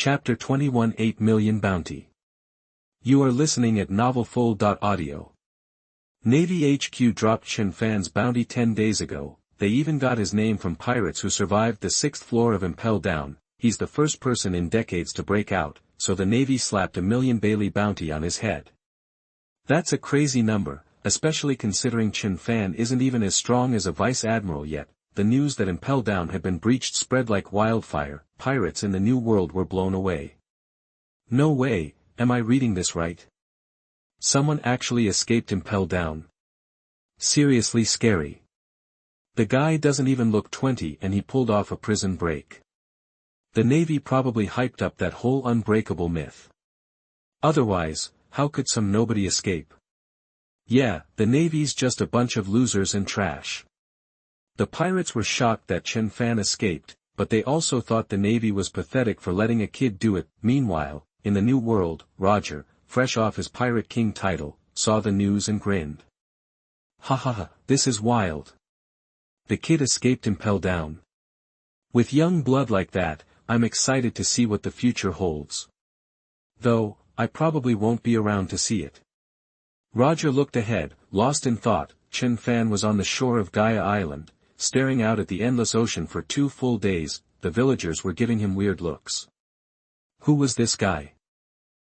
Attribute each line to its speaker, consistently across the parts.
Speaker 1: Chapter 21 8 Million Bounty. You are listening at novelfull.audio. Navy HQ dropped Chen Fan's bounty 10 days ago. They even got his name from pirates who survived the 6th floor of Impel Down. He's the first person in decades to break out, so the Navy slapped a $1 million Bailey bounty on his head. That's a crazy number, especially considering Chen Fan isn't even as strong as a vice admiral yet. The news that Impel Down had been breached spread like wildfire. Pirates in the New World were blown away. No way, am I reading this right? Someone actually escaped Impel Down. Seriously scary. The guy doesn't even look 20 and he pulled off a prison break. The Navy probably hyped up that whole unbreakable myth. Otherwise, how could some nobody escape? Yeah, the Navy's just a bunch of losers and trash. The pirates were shocked that Chen Fan escaped, but they also thought the Navy was pathetic for letting a kid do it. Meanwhile, in the New World, Roger, fresh off his Pirate King title, saw the news and grinned. Ha ha ha, this is wild. The kid escaped Impel Down. With young blood like that, I'm excited to see what the future holds. Though, I probably won't be around to see it. Roger looked ahead, lost in thought. Chen Fan was on the shore of Gaia Island, staring out at the endless ocean for 2 full days. The villagers were giving him weird looks. Who was this guy?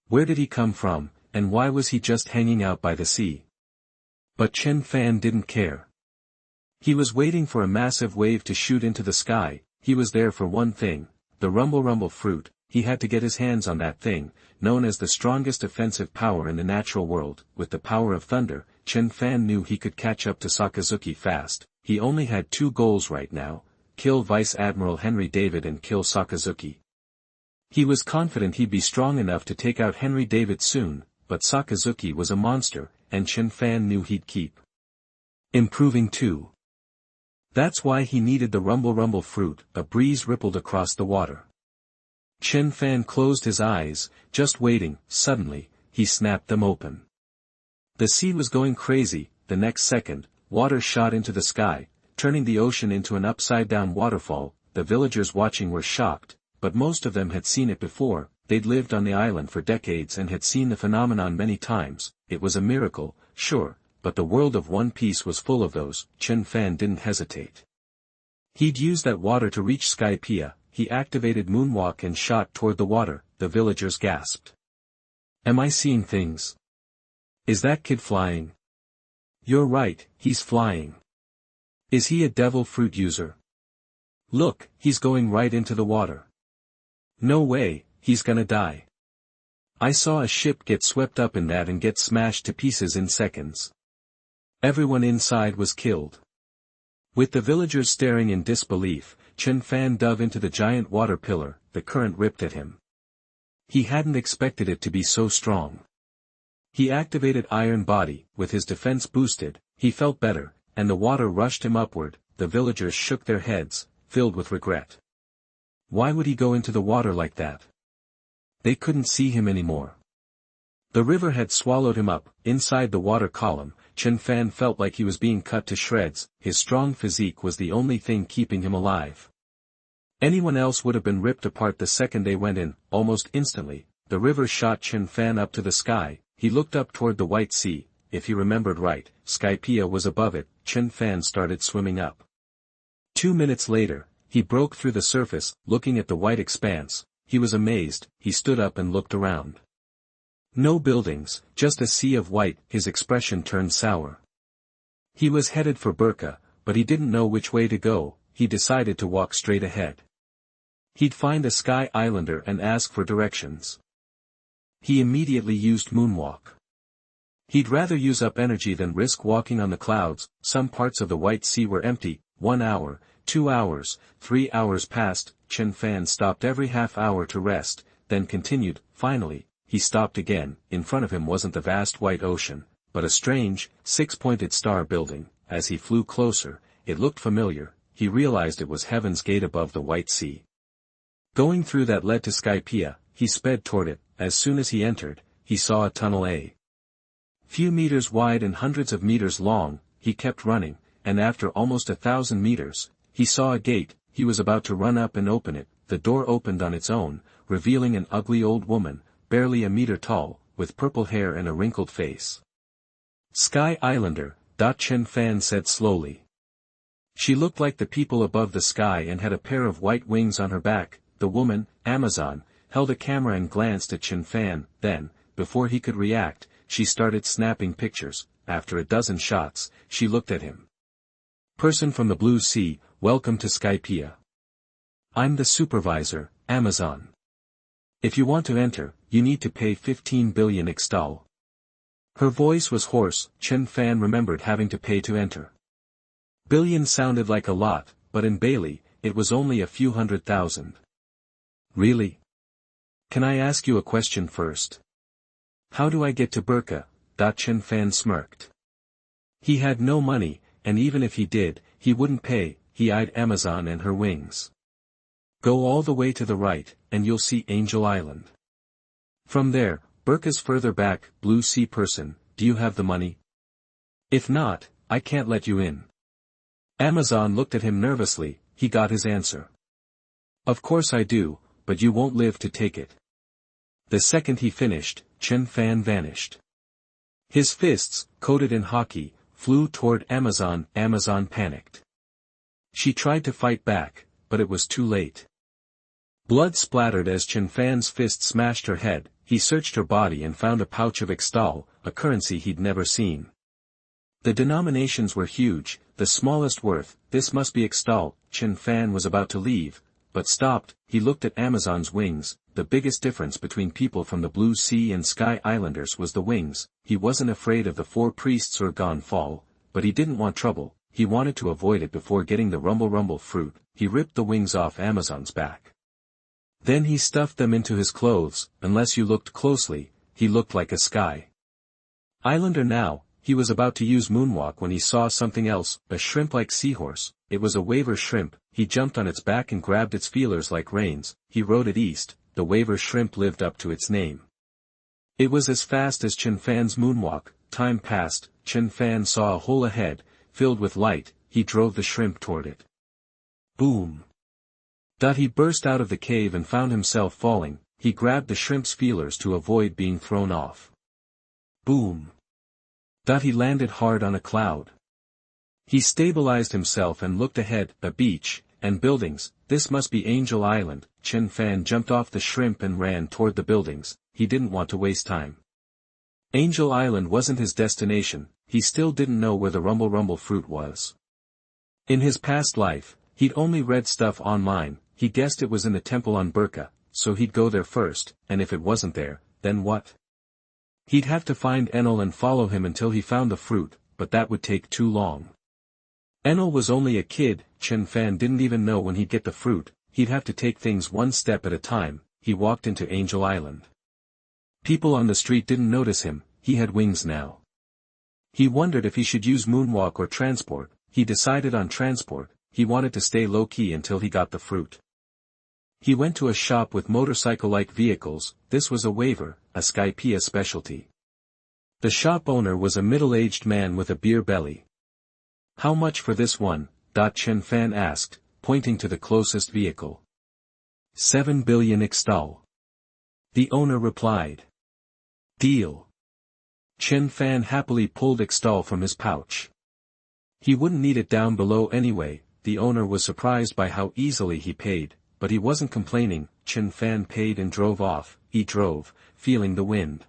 Speaker 1: Where did he come from, and why was he just hanging out by the sea? But Chen Fan didn't care. He was waiting for a massive wave to shoot into the sky. He was there for one thing, the rumble fruit. He had to get his hands on that thing, known as the strongest offensive power in the natural world. With the power of thunder, Chen Fan knew he could catch up to Sakazuki fast. He only had 2 goals right now: kill Vice Admiral Henry David and kill Sakazuki. He was confident he'd be strong enough to take out Henry David soon, but Sakazuki was a monster, and Chen Fan knew he'd keep improving too. That's why he needed the rumble fruit. A breeze rippled across the water. Chen Fan closed his eyes, just waiting. Suddenly, he snapped them open. The sea was going crazy. The next second, water shot into the sky, turning the ocean into an upside-down waterfall. The villagers watching were shocked, but most of them had seen it before. They'd lived on the island for decades and had seen the phenomenon many times. It was a miracle, sure, but the world of One Piece was full of those. Chen Fan didn't hesitate. He'd used that water to reach Skypiea. He activated Moonwalk and shot toward the water. The villagers gasped. Am I seeing things? Is that kid flying? You're right, he's flying. Is he a devil fruit user? Look, he's going right into the water. No way, he's gonna die. I saw a ship get swept up in that and get smashed to pieces in seconds. Everyone inside was killed. With the villagers staring in disbelief, Chen Fan dove into the giant water pillar. The current ripped at him. He hadn't expected it to be so strong. He activated Iron Body. With his defense boosted, he felt better, and the water rushed him upward. The villagers shook their heads, filled with regret. Why would he go into the water like that? They couldn't see him anymore. The river had swallowed him up. Inside the water column, Chen Fan felt like he was being cut to shreds. His strong physique was the only thing keeping him alive. Anyone else would have been ripped apart the second they went in. Almost instantly, the river shot Chen Fan up to the sky. He looked up toward the White Sea. If he remembered right, Skypiea was above it. Chen Fan started swimming up. 2 minutes later, he broke through the surface, looking at the white expanse. He was amazed. He stood up and looked around. No buildings, just a sea of white. His expression turned sour. He was headed for Burka, but he didn't know which way to go. He decided to walk straight ahead. He'd find a Sky Islander and ask for directions. He immediately used Moonwalk. He'd rather use up energy than risk walking on the clouds. Some parts of the White Sea were empty. 1 hour, 2 hours, 3 hours passed. Chen Fan stopped every half hour to rest, then continued. Finally, he stopped again. In front of him wasn't the vast white ocean, but a strange, 6-pointed star building. As he flew closer, it looked familiar. He realized it was Heaven's Gate above the White Sea. Going through that led to Skypiea. He sped toward it. As soon as he entered, he saw a tunnel a few meters wide and hundreds of meters long. He kept running, and after almost 1,000 meters, he saw a gate. He was about to run up and open it. the door opened on its own, revealing an ugly old woman, barely a meter tall, with purple hair and a wrinkled face. Sky Islander, Chen Fan said slowly. She looked like the people above the sky and had a pair of white wings on her back. The woman, Amazon, held a camera and glanced at Chen Fan, then, before he could react, she started snapping pictures. After a dozen shots, she looked at him. Person from the Blue Sea, welcome to Skypea. I'm the supervisor, Amazon. If you want to enter, you need to pay 15 billion XTAL. Her voice was hoarse. Chen Fan remembered having to pay to enter. Billion sounded like a lot, but in Bailey, it was only a few 100,000. Really? Can I ask you a question first? How do I get to Burka? Chen Fan smirked. He had no money, and even if he did, he wouldn't pay. He eyed Amazon and her wings. Go all the way to the right, and you'll see Angel Island. From there, Burka's further back. Blue Sea person, do you have the money? If not, I can't let you in. Amazon looked at him nervously. He got his answer. Of course I do, but you won't live to take it. The second he finished, Chen Fan vanished. His fists, coated in hockey, flew toward Amazon. Amazon panicked. She tried to fight back, but it was too late. Blood splattered as Chen Fan's fist smashed her head. He searched her body and found a pouch of XTAL, a currency he'd never seen. The denominations were huge, the smallest worth. This must be XTAL. Chen Fan was about to leave, but stopped. He looked at Amazon's wings. The biggest difference between people from the Blue Sea and Sky Islanders was the wings. He wasn't afraid of the 4 priests or Gonfall, but he didn't want trouble. He wanted to avoid it before getting the rumble fruit. He ripped the wings off Amazon's back. Then he stuffed them into his clothes. Unless you looked closely, he looked like a Sky Islander now. He was about to use moonwalk when he saw something else, a shrimp-like seahorse. It was a waver shrimp. He jumped on its back and grabbed its feelers like reins. He rode it east. The waver shrimp lived up to its name. It was as fast as Chen Fan's moonwalk. Time passed. Chen Fan saw a hole ahead, filled with light. He drove the shrimp toward it. Boom! He burst out of the cave and found himself falling. He grabbed the shrimp's feelers to avoid being thrown off. Boom! He landed hard on a cloud. He stabilized himself and looked ahead. A beach, and buildings. This must be Angel Island. Chen Fan jumped off the shrimp and ran toward the buildings. He didn't want to waste time. Angel Island wasn't his destination. He still didn't know where the rumble fruit was. In his past life, he'd only read stuff online. He guessed it was in the temple on Burka, so he'd go there first, and if it wasn't there, then what? He'd have to find Enel and follow him until he found the fruit, but that would take too long. Enel was only a kid. Chen Fan didn't even know when he'd get the fruit. He'd have to take things one step at a time. He walked into Angel Island. People on the street didn't notice him. He had wings now. He wondered if he should use moonwalk or transport. He decided on transport. He wanted to stay low-key until he got the fruit. He went to a shop with motorcycle-like vehicles. This was a waver, a Skypea specialty. The shop owner was a middle-aged man with a beer belly. How much for this one? Chen Fan asked, pointing to the closest vehicle. 7 billion XTAL. The owner replied. Deal. Chen Fan happily pulled XTAL from his pouch. He wouldn't need it down below anyway. The owner was surprised by how easily he paid, but he wasn't complaining. Chen Fan paid and drove off. He drove, feeling the wind.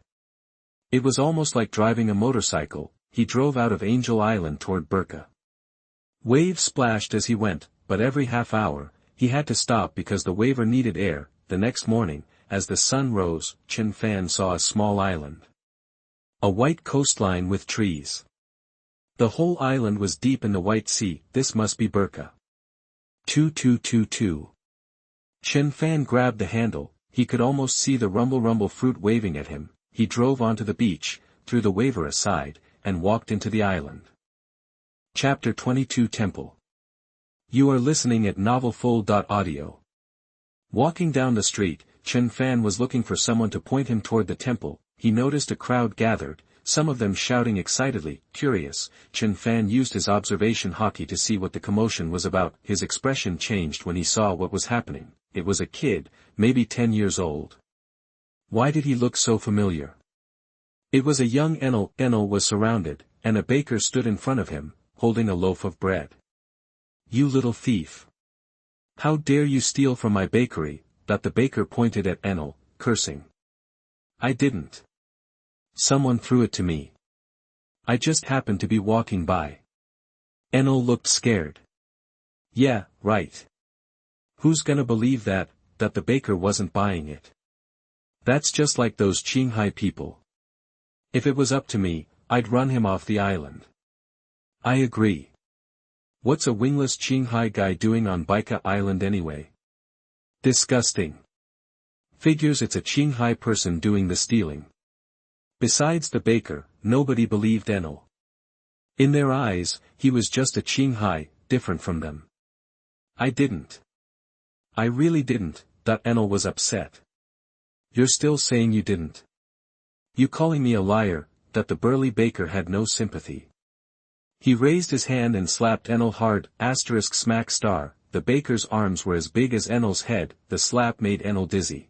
Speaker 1: It was almost like driving a motorcycle. He drove out of Angel Island toward Burka. Waves splashed as he went, but every half hour, he had to stop because the waver needed air. The next morning, as the sun rose, Chen Fan saw a small island. A white coastline with trees. The whole island was deep in the White Sea. This must be Burka. 2222. Chen Fan grabbed the handle. He could almost see the rumble fruit waving at him. He drove onto the beach, threw the waver aside, and walked into the island. Chapter 22 Temple. You are listening at novelfull.audio. Walking down the street, Chen Fan was looking for someone to point him toward the temple. He noticed a crowd gathered, some of them shouting excitedly. Curious, Chen Fan used his observation hockey to see what the commotion was about. His expression changed when he saw what was happening. it was a kid, maybe 10 years old. Why did he look so familiar? It was a young Enel. Enel was surrounded, and a baker stood in front of him, holding a loaf of bread. "You little thief! How dare you steal from my bakery?" But the baker pointed at Enel, cursing. "I didn't. Someone threw it to me. I just happened to be walking by." Enel looked scared. "Yeah, right. Who's gonna believe that the baker wasn't buying it? That's just like those Qinghai people. If it was up to me, I'd run him off the island." "I agree. What's a wingless Qinghai guy doing on Baika Island anyway? Disgusting. Figures it's a Qinghai person doing the stealing." Besides the baker, nobody believed Enel. In their eyes, he was just a Qinghai, different from them. "I didn't. I really didn't," Enel was upset. "You're still saying you didn't? You calling me a liar?" The burly baker had no sympathy. He raised his hand and slapped Enel hard, *smack star. The baker's arms were as big as Enel's head. The slap made Enel dizzy.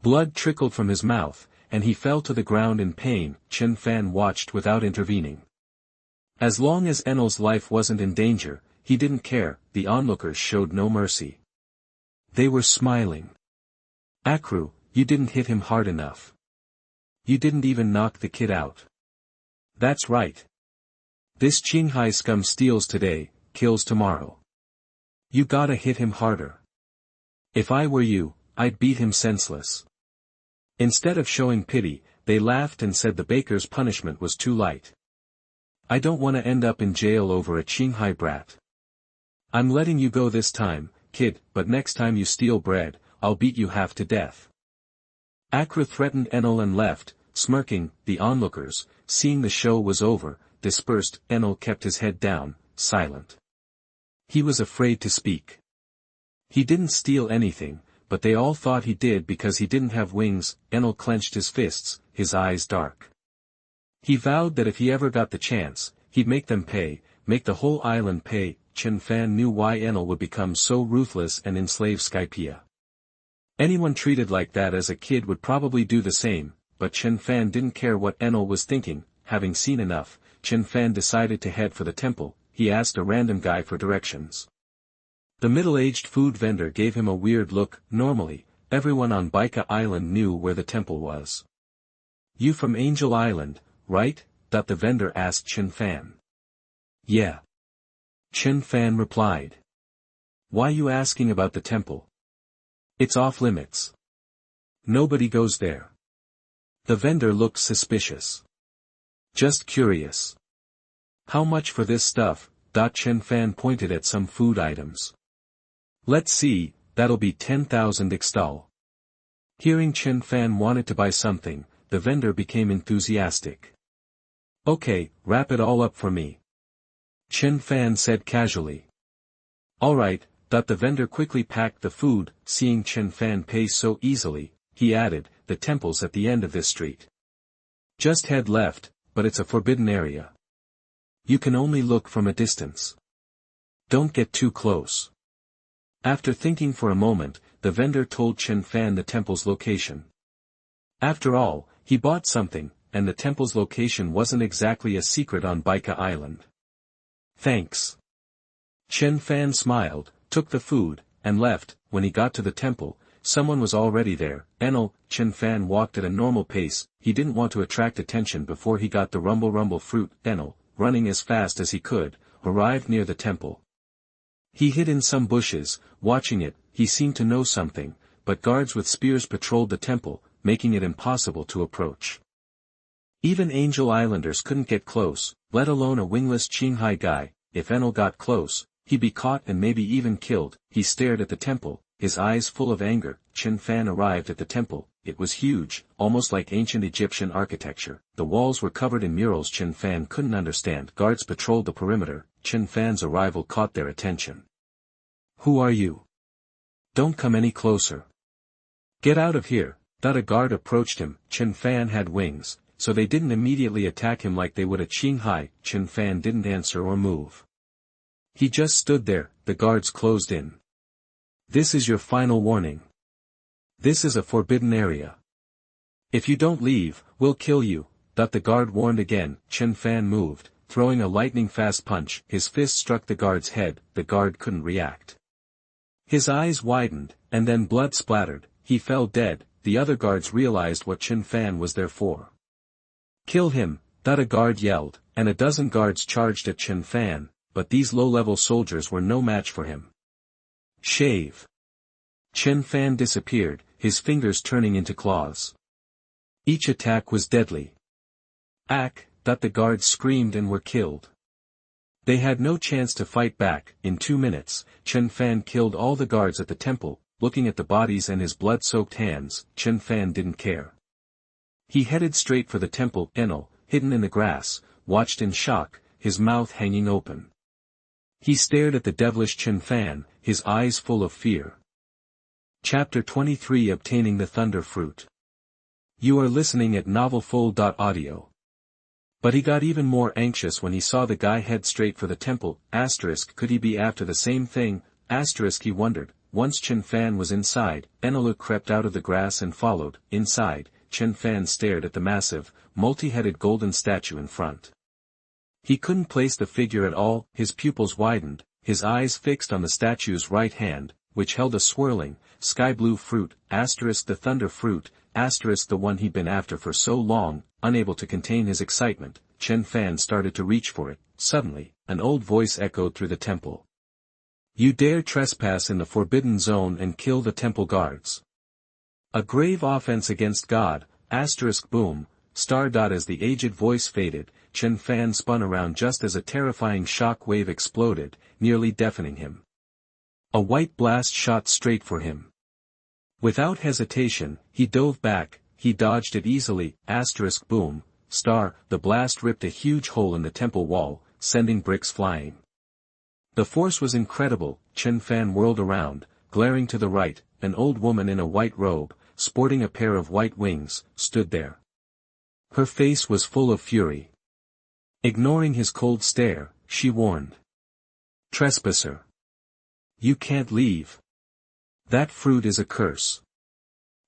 Speaker 1: Blood trickled from his mouth, and he fell to the ground in pain. Chen Fan watched without intervening. As long as Enel's life wasn't in danger, he didn't care. The onlookers showed no mercy. They were smiling. "Akru, you didn't hit him hard enough. You didn't even knock the kid out. That's right. This Qinghai scum steals today, kills tomorrow. You gotta hit him harder. If I were you, I'd beat him senseless." Instead of showing pity, they laughed and said the baker's punishment was too light. "I don't want to end up in jail over a Qinghai brat. I'm letting you go this time, kid, but next time you steal bread, I'll beat you half to death." Akra threatened Enel and left, smirking. The onlookers, seeing the show was over, dispersed. Enel kept his head down, silent. He was afraid to speak. He didn't steal anything, but they all thought he did because he didn't have wings. Enel clenched his fists, his eyes dark. He vowed that if he ever got the chance, he'd make them pay, make the whole island pay. Chen Fan knew why Enel would become so ruthless and enslave Skypia. Anyone treated like that as a kid would probably do the same, but Chen Fan didn't care what Enel was thinking. Having seen enough, Chen Fan decided to head for the temple. He asked a random guy for directions. The middle-aged food vendor gave him a weird look. Normally, everyone on Baika Island knew where the temple was. "You from Angel Island, right?" The vendor asked Chen Fan. "Yeah." Chen Fan replied. "Why you asking about the temple? It's off limits. Nobody goes there." The vendor looked suspicious. "Just curious. How much for this stuff?" Chen Fan pointed at some food items. "Let's see, that'll be 10,000 XTAL. Hearing Chen Fan wanted to buy something, the vendor became enthusiastic. "Okay, wrap it all up for me," Chen Fan said casually. "All right." The vendor quickly packed the food. Seeing Chen Fan pay so easily, he added, "The temple's at the end of this street. Just head left, but it's a forbidden area. You can only look from a distance. Don't get too close." After thinking for a moment, the vendor told Chen Fan the temple's location. After all, he bought something, and the temple's location wasn't exactly a secret on Baika Island. "Thanks." Chen Fan smiled, took the food, and left. When he got to the temple, someone was already there. Enel. Chen Fan walked at a normal pace. He didn't want to attract attention before he got the rumble fruit. Enel, running as fast as he could, arrived near the temple. He hid in some bushes, watching it. He seemed to know something, but guards with spears patrolled the temple, making it impossible to approach. Even Angel Islanders couldn't get close, let alone a wingless Qinghai guy. If Enel got close, he'd be caught and maybe even killed. He stared at the temple, his eyes full of anger. Chen Fan arrived at the temple. It was huge, almost like ancient Egyptian architecture. The walls were covered in murals Chen Fan couldn't understand. Guards patrolled the perimeter. Chen Fan's arrival caught their attention. "Who are you? Don't come any closer. Get out of here." A guard approached him. Chen Fan had wings, so they didn't immediately attack him like they would a Qinghai. Chen Fan didn't answer or move. He just stood there. The guards closed in. This is your final warning. This is a forbidden area. If you don't leave, we'll kill you, the guard warned again. Chen Fan moved, throwing a lightning-fast punch. His fist struck the guard's head. The guard couldn't react. His eyes widened, and then blood splattered. He fell dead. The other guards realized what Chen Fan was there for. Kill him, a guard yelled, and a dozen guards charged at Chen Fan, but these low-level soldiers were no match for him. Shave. Chen Fan disappeared, his fingers turning into claws. Each attack was deadly. Ack, the guards screamed and were killed. They had no chance to fight back. In 2 minutes, Chen Fan killed all the guards at the temple. Looking at the bodies and his blood-soaked hands, Chen Fan didn't care. He headed straight for the temple. Enel, hidden in the grass, watched in shock, his mouth hanging open. He stared at the devilish Chen Fan, his eyes full of fear. Chapter 23 Obtaining the Thunder Fruit. You are listening at novelfull.audio. But he got even more anxious when he saw the guy head straight for the temple. Could he be after the same thing? He wondered. Once Chen Fan was inside, Enelu crept out of the grass and followed. Inside, Chen Fan stared at the massive, multi-headed golden statue in front. He couldn't place the figure at all. His pupils widened, his eyes fixed on the statue's right hand, which held a swirling, sky-blue fruit, the thunder fruit, the one he'd been after for so long. Unable to contain his excitement, Chen Fan started to reach for it. Suddenly, an old voice echoed through the temple. You dare trespass in the forbidden zone and kill the temple guards. A grave offense against God, boom, star. As the aged voice faded, Chen Fan spun around just as a terrifying shock wave exploded, nearly deafening him. A white blast shot straight for him. Without hesitation, he dove back. He dodged it easily. Boom, star. The blast ripped a huge hole in the temple wall, sending bricks flying. The force was incredible. Chen Fan whirled around, glaring to the right. An old woman in a white robe, sporting a pair of white wings, stood there. Her face was full of fury. Ignoring his cold stare, she warned. Trespasser. You can't leave. That fruit is a curse.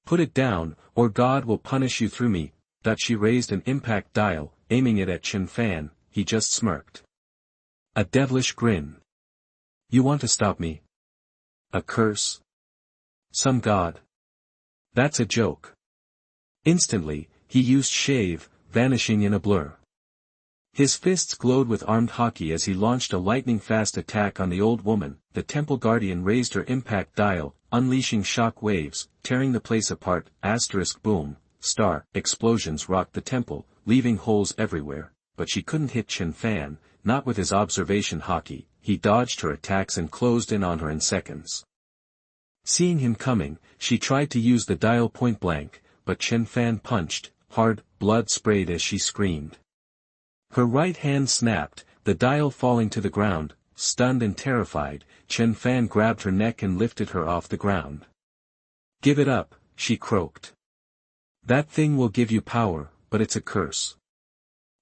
Speaker 1: Put it down, or God will punish you through me. She raised an impact dial, aiming it at Chen Fan. He just smirked. A devilish grin. You want to stop me? A curse? Some god? That's a joke. Instantly, he used shave, vanishing in a blur. His fists glowed with armed hockey as he launched a lightning-fast attack on the old woman. The temple guardian raised her impact dial, unleashing shock waves, tearing the place apart. Boom, star. Explosions rocked the temple, leaving holes everywhere, but she couldn't hit Chen Fan, not with his observation hockey. He dodged her attacks and closed in on her in seconds. Seeing him coming, she tried to use the dial point blank, but Chen Fan punched, hard, blood sprayed as she screamed. Her right hand snapped, the dial falling to the ground. Stunned and terrified, Chen Fan grabbed her neck and lifted her off the ground. Give it up, she croaked. That thing will give you power, but it's a curse.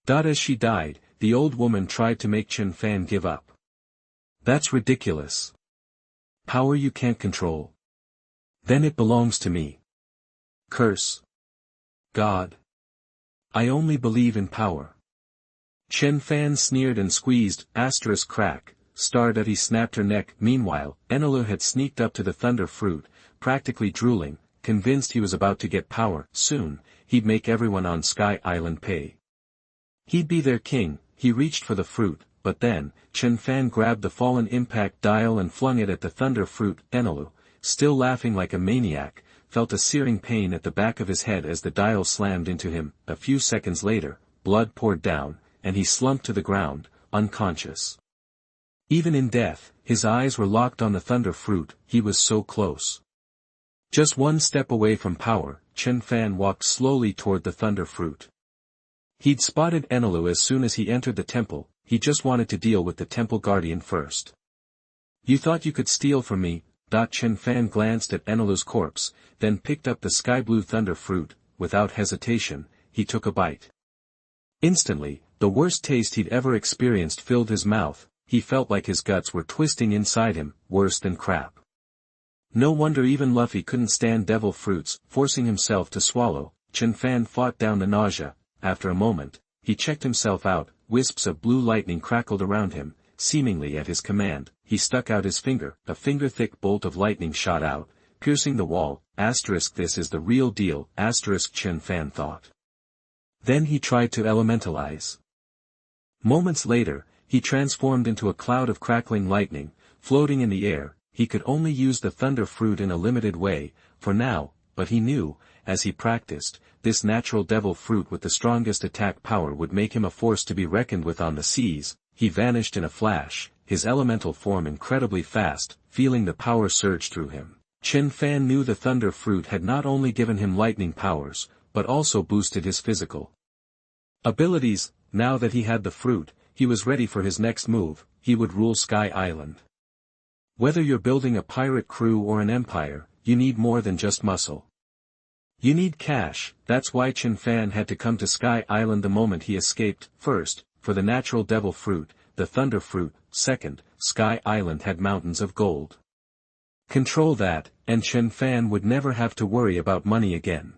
Speaker 1: As she died, the old woman tried to make Chen Fan give up. That's ridiculous. Power you can't control. Then it belongs to me. Curse. God. I only believe in power. Chen Fan sneered and squeezed, crack, star. He snapped her neck. Meanwhile, Enelu had sneaked up to the thunder fruit, practically drooling, convinced he was about to get power. Soon, he'd make everyone on Sky Island pay. He'd be their king. He reached for the fruit, but then, Chen Fan grabbed the fallen impact dial and flung it at the thunder fruit. Enelu, still laughing like a maniac, felt a searing pain at the back of his head as the dial slammed into him. A few seconds later, blood poured down, and he slumped to the ground, unconscious. Even in death, his eyes were locked on the thunder fruit. He was so close. Just one step away from power, Chen Fan walked slowly toward the thunder fruit. He'd spotted Enelu as soon as he entered the temple. He just wanted to deal with the temple guardian first. You thought you could steal from me? Chen Fan glanced at Enelu's corpse, then picked up the sky-blue thunder fruit. Without hesitation, he took a bite. Instantly, the worst taste he'd ever experienced filled his mouth. He felt like his guts were twisting inside him, worse than crap. No wonder even Luffy couldn't stand devil fruits, forcing himself to swallow. Chen Fan fought down the nausea. After a moment, he checked himself out, wisps of blue lightning crackled around him, seemingly at his command. He stuck out his finger, a finger-thick bolt of lightning shot out, piercing the wall. This is the real deal, Chen Fan thought. Then he tried to elementalize. Moments later, he transformed into a cloud of crackling lightning, floating in the air. He could only use the thunder fruit in a limited way, for now, but he knew, as he practiced, this natural devil fruit with the strongest attack power would make him a force to be reckoned with on the seas. He vanished in a flash, his elemental form incredibly fast, feeling the power surge through him. Chen Fan knew the thunder fruit had not only given him lightning powers, but also boosted his physical abilities. Now that he had the fruit, he was ready for his next move. He would rule Sky Island. Whether you're building a pirate crew or an empire, you need more than just muscle. You need cash. That's why Chen Fan had to come to Sky Island the moment he escaped. First, for the natural devil fruit, the thunder fruit. Second, Sky Island had mountains of gold. Control that, and Chen Fan would never have to worry about money again.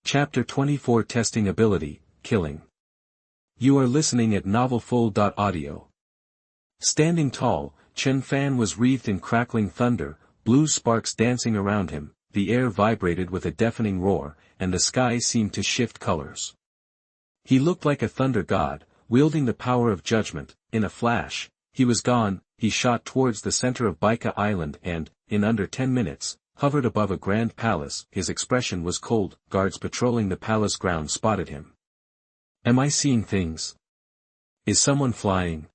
Speaker 1: Chapter 24 Testing Ability, Killing. You are listening at novelfull.audio. Standing tall, Chen Fan was wreathed in crackling thunder, blue sparks dancing around him. The air vibrated with a deafening roar, and the sky seemed to shift colors. He looked like a thunder god, wielding the power of judgment. In a flash, he was gone. He shot towards the center of Baika Island and, in under 10 minutes, hovered above a grand palace. His expression was cold. Guards patrolling the palace grounds spotted him. Am I seeing things? Is someone flying?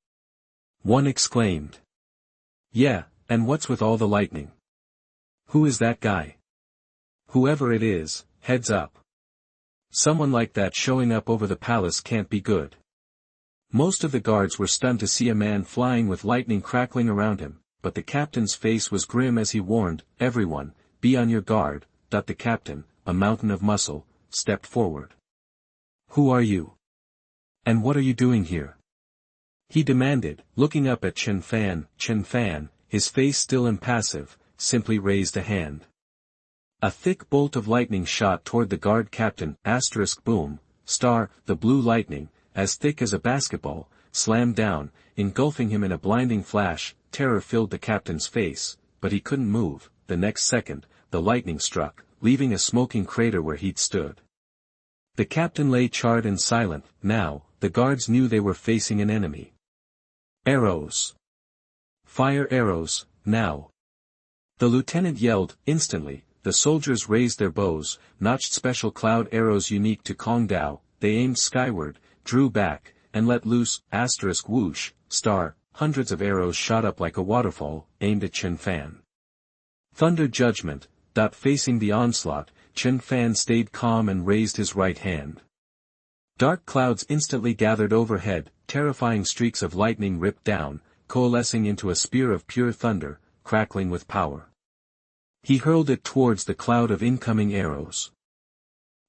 Speaker 1: One exclaimed. Yeah, and what's with all the lightning? Who is that guy? Whoever it is, heads up. Someone like that showing up over the palace can't be good. Most of the guards were stunned to see a man flying with lightning crackling around him, but the captain's face was grim as he warned, everyone, be on your guard. The captain, a mountain of muscle, stepped forward. Who are you? And what are you doing here? He demanded, looking up at Chen Fan. Chen Fan, his face still impassive, simply raised a hand. A thick bolt of lightning shot toward the guard captain. Boom, star, the blue lightning, as thick as a basketball, slammed down, engulfing him in a blinding flash. Terror filled the captain's face, but he couldn't move. The next second, the lightning struck, leaving a smoking crater where he'd stood. The captain lay charred and silent. Now, the guards knew they were facing an enemy. Arrows. Fire arrows, now. The lieutenant yelled. Instantly, the soldiers raised their bows, notched special cloud arrows unique to Kong Dao. They aimed skyward, drew back, and let loose. Whoosh, star, hundreds of arrows shot up like a waterfall, aimed at Chen Fan. Thunder judgment. Facing the onslaught, Chen Fan stayed calm and raised his right hand. Dark clouds instantly gathered overhead. Terrifying streaks of lightning ripped down, coalescing into a spear of pure thunder, crackling with power. He hurled it towards the cloud of incoming arrows.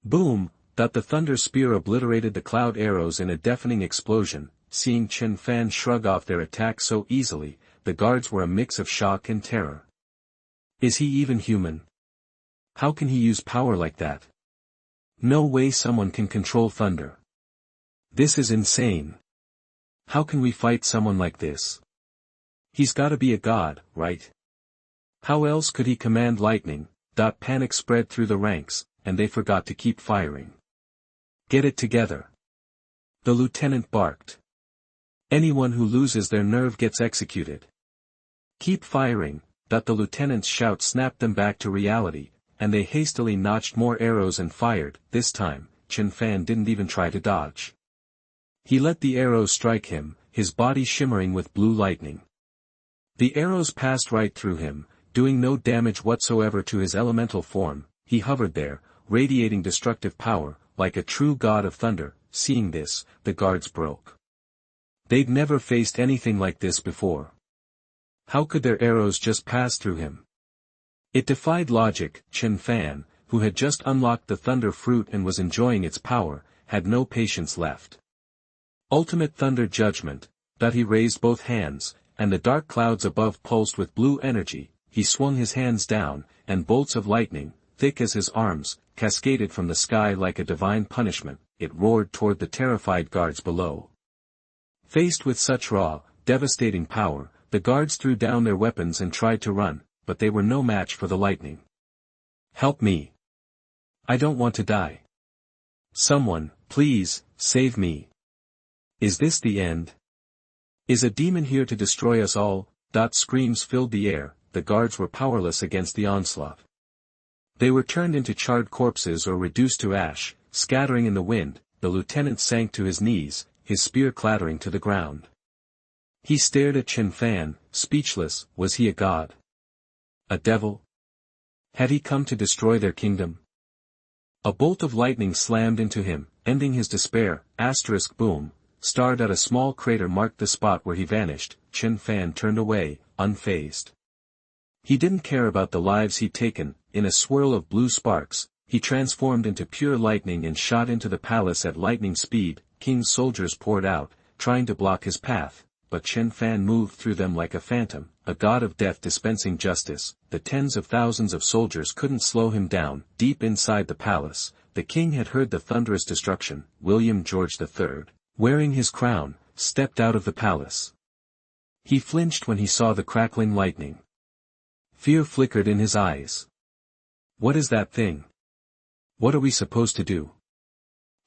Speaker 1: Boom! The thunder spear obliterated the cloud arrows in a deafening explosion. Seeing Chen Fan shrug off their attack so easily, the guards were a mix of shock and terror. Is he even human? How can he use power like that? No way someone can control thunder. This is insane. How can we fight someone like this? He's gotta be a god, right? How else could he command lightning? Panic spread through the ranks, and they forgot to keep firing. Get it together. The lieutenant barked. Anyone who loses their nerve gets executed. Keep firing. The lieutenant's shout snapped them back to reality, and they hastily notched more arrows and fired. This time, Chen Fan didn't even try to dodge. He let the arrows strike him, his body shimmering with blue lightning. The arrows passed right through him, doing no damage whatsoever to his elemental form. He hovered there, radiating destructive power, like a true god of thunder. Seeing this, the guards broke. They'd never faced anything like this before. How could their arrows just pass through him? It defied logic. Chen Fan, who had just unlocked the thunder fruit and was enjoying its power, had no patience left. Ultimate thunder judgment. He raised both hands, and the dark clouds above pulsed with blue energy. he swung his hands down, and bolts of lightning, thick as his arms, cascaded from the sky like a divine punishment. It roared toward the terrified guards below. Faced with such raw, devastating power, the guards threw down their weapons and tried to run, but they were no match for the lightning. "Help me! I don't want to die. Someone, please, save me. Is this the end? Is a demon here to destroy us all?" Screams filled the air. The guards were powerless against the onslaught. They were turned into charred corpses or reduced to ash, scattering in the wind. The lieutenant sank to his knees, his spear clattering to the ground. He stared at Chen Fan, speechless. Was he a god? A devil? Had he come to destroy their kingdom? A bolt of lightning slammed into him, ending his despair. Boom, starred at a small crater marked the spot where he vanished. Chen Fan turned away, unfazed. He didn't care about the lives he'd taken. In a swirl of blue sparks, he transformed into pure lightning and shot into the palace at lightning speed. King's soldiers poured out, trying to block his path, but Chen Fan moved through them like a phantom, a god of death dispensing justice. The tens of thousands of soldiers couldn't slow him down. Deep inside the palace, the king had heard the thunderous destruction. William George III, wearing his crown, stepped out of the palace. He flinched when he saw the crackling lightning. Fear flickered in his eyes. "What is that thing? What are we supposed to do?"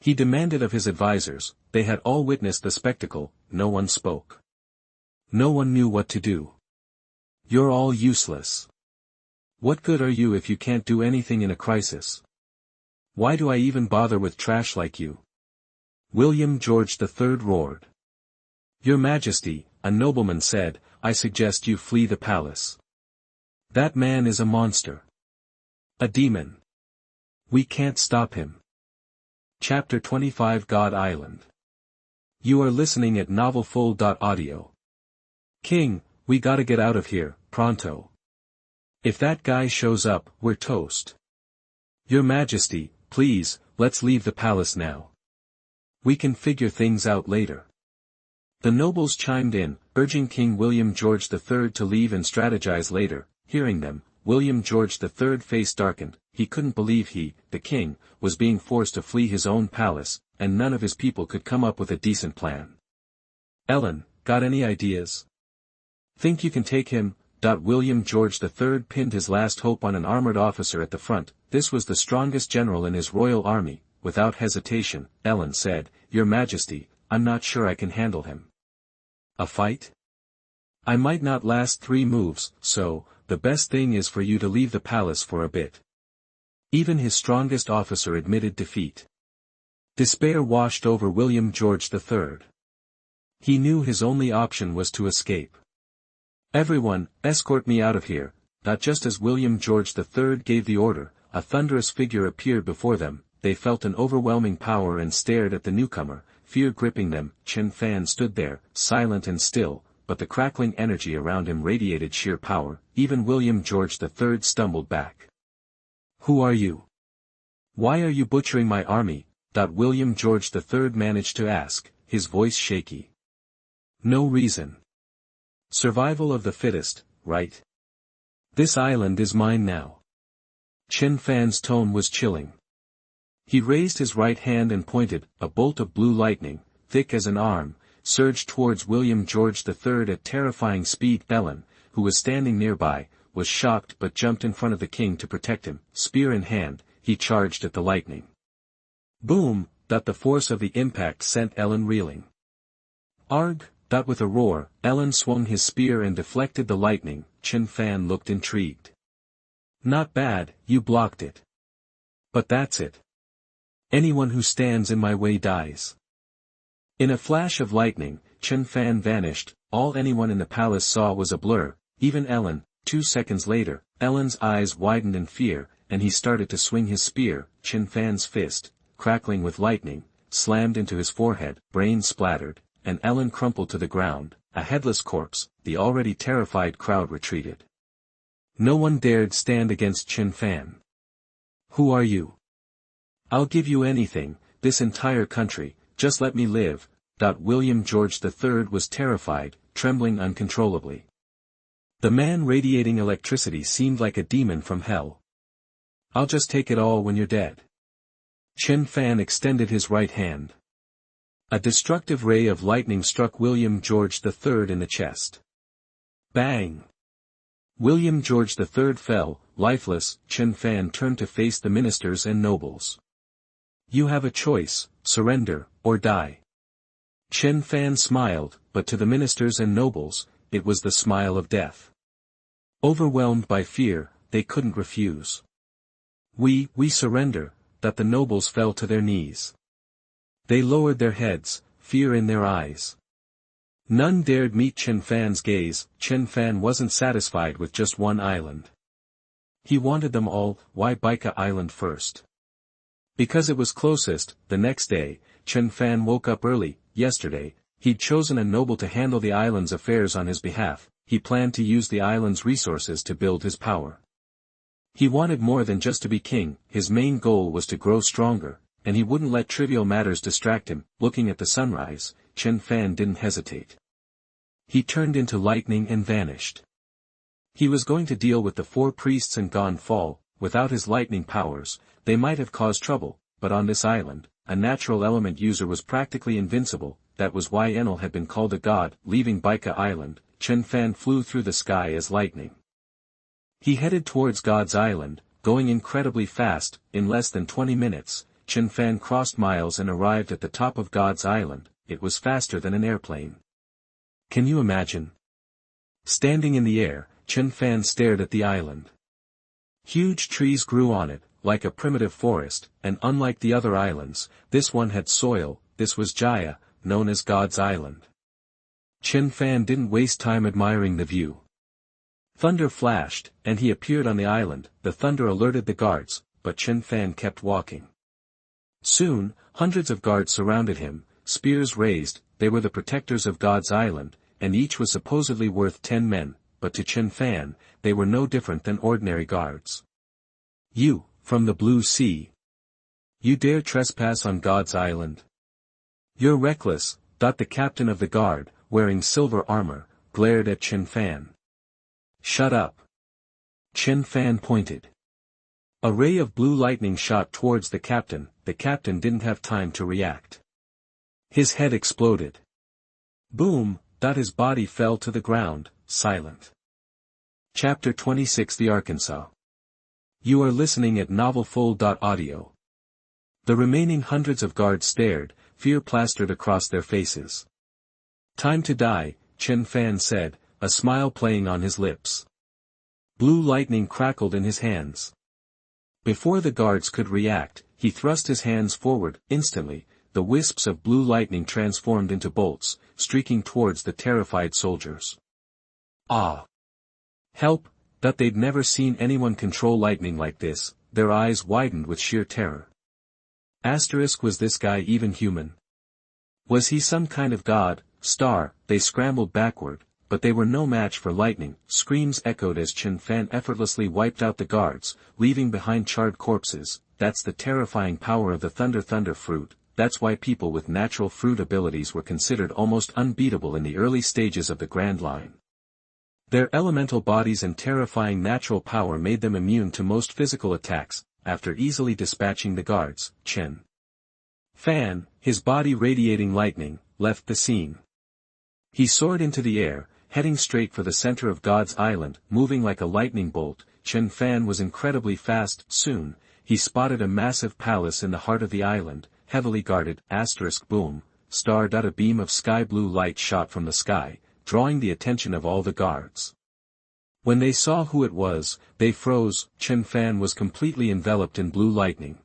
Speaker 1: He demanded of his advisors. They had all witnessed the spectacle. No one spoke. No one knew what to do. "You're all useless. What good are you if you can't do anything in a crisis? Why do I even bother with trash like you?" William George III roared. "Your Majesty," a nobleman said, "I suggest you flee the palace. That man is a monster. A demon. We can't stop him." Chapter 25 God Island. You are listening at novelfull.audio. "King, we gotta get out of here, pronto. If that guy shows up, we're toast." "Your Majesty, please, let's leave the palace now. We can figure things out later." The nobles chimed in, urging King William George III to leave and strategize later. Hearing them, William George III's face darkened. He couldn't believe he, the king, was being forced to flee his own palace, and none of his people could come up with a decent plan. "Ellen, got any ideas? Think you can take him?" William George III pinned his last hope on an armored officer at the front. This was the strongest general in his royal army. Without hesitation, Ellen said, "Your Majesty, I'm not sure I can handle him." "A fight? I might not last 3 moves, so, the best thing is for you to leave the palace for a bit." Even his strongest officer admitted defeat. Despair washed over William George III. He knew his only option was to escape. "Everyone, escort me out of here." Just as William George III gave the order, a thunderous figure appeared before them. They felt an overwhelming power and stared at the newcomer, fear gripping them. Chen Fan stood there, silent and still, but the crackling energy around him radiated sheer power. Even William George III stumbled back. "Who are you? Why are you butchering my army?" William George III managed to ask, his voice shaky. "No reason. Survival of the fittest, right? This island is mine now." Chen Fan's tone was chilling. He raised his right hand and pointed. A bolt of blue lightning, thick as an arm, surged towards William George III at terrifying speed. Ellen, who was standing nearby, was shocked but jumped in front of the king to protect him. Spear in hand, he charged at the lightning. Boom! The force of the impact sent Ellen reeling. Arg! With a roar, Ellen swung his spear and deflected the lightning. Chen Fan looked intrigued. "Not bad, you blocked it. But that's it. Anyone who stands in my way dies." In a flash of lightning, Chen Fan vanished. All anyone in the palace saw was a blur, even Ellen. 2 seconds later, Ellen's eyes widened in fear, and he started to swing his spear. Chen Fan's fist, crackling with lightning, slammed into his forehead. Brains splattered, and Ellen crumpled to the ground, a headless corpse. The already terrified crowd retreated. No one dared stand against Chen Fan. "Who are you? I'll give you anything, this entire country, just let me live." William George III was terrified, trembling uncontrollably. The man radiating electricity seemed like a demon from hell. I'll just take it all when you're dead. Chen Fan extended his right hand. A destructive ray of lightning struck William George III in the chest. Bang! William George III fell, lifeless. Chen Fan turned to face the ministers and nobles. You have a choice, surrender, or die. Chen Fan smiled, but to the ministers and nobles, it was the smile of death. Overwhelmed by fear, they couldn't refuse. We surrender, that the nobles fell to their knees. They lowered their heads, fear in their eyes. None dared meet Chen Fan's gaze. Chen Fan wasn't satisfied with just one island. He wanted them all. Why Baika Island first? Because it was closest. The next day, Chen Fan woke up early. Yesterday, he'd chosen a noble to handle the island's affairs on his behalf. He planned to use the island's resources to build his power. He wanted more than just to be king. His main goal was to grow stronger, and he wouldn't let trivial matters distract him. Looking at the sunrise, Chen Fan didn't hesitate. He turned into lightning and vanished. He was going to deal with the 4 priests and Gone Fall. Without his lightning powers, they might have caused trouble, but on this island, a natural element user was practically invincible. That was why Enel had been called a god. Leaving Baika Island, Chen Fan flew through the sky as lightning. He headed towards God's Island, going incredibly fast. In less than 20 minutes, Chen Fan crossed miles and arrived at the top of God's Island. It was faster than an airplane. Can you imagine? Standing in the air, Chen Fan stared at the island. Huge trees grew on it, like a primitive forest, and unlike the other islands, this one had soil. This was Jaya, known as God's Island. Chen Fan didn't waste time admiring the view. Thunder flashed, and he appeared on the island. The thunder alerted the guards, but Chen Fan kept walking. Soon, hundreds of guards surrounded him, spears raised. They were the protectors of God's Island, and each was supposedly worth 10 men, but to Chen Fan, they were no different than ordinary guards. You, from the Blue Sea. You dare trespass on God's Island? You're reckless. The captain of the guard, wearing silver armor, glared at Chen Fan. Shut up. Chen Fan pointed. A ray of blue lightning shot towards the captain. The captain didn't have time to react. His head exploded. Boom! His body fell to the ground, silent. Chapter 26 The Arkansas. You are listening at novelfull.audio. The remaining hundreds of guards stared, fear plastered across their faces. Time to die, Chen Fan said, a smile playing on his lips. Blue lightning crackled in his hands. Before the guards could react, he thrust his hands forward. Instantly, the wisps of blue lightning transformed into bolts, streaking towards the terrified soldiers. Ah! Help! They'd never seen anyone control lightning like this. Their eyes widened with sheer terror. Was this guy even human? Was he some kind of god, star? They scrambled backward, but they were no match for lightning. Screams echoed as Chen Fan effortlessly wiped out the guards, leaving behind charred corpses. That's the terrifying power of the thunder fruit. That's why people with natural fruit abilities were considered almost unbeatable in the early stages of the Grand Line. Their elemental bodies and terrifying natural power made them immune to most physical attacks. After easily dispatching the guards, Chen Fan, his body radiating lightning, left the scene. He soared into the air, heading straight for the center of God's Island. Moving like a lightning bolt, Chen Fan was incredibly fast. Soon, he spotted a massive palace in the heart of the island, heavily guarded. Boom! A beam of sky blue light shot from the sky, drawing the attention of all the guards. When they saw who it was, they froze. Chen Fan was completely enveloped in blue lightning.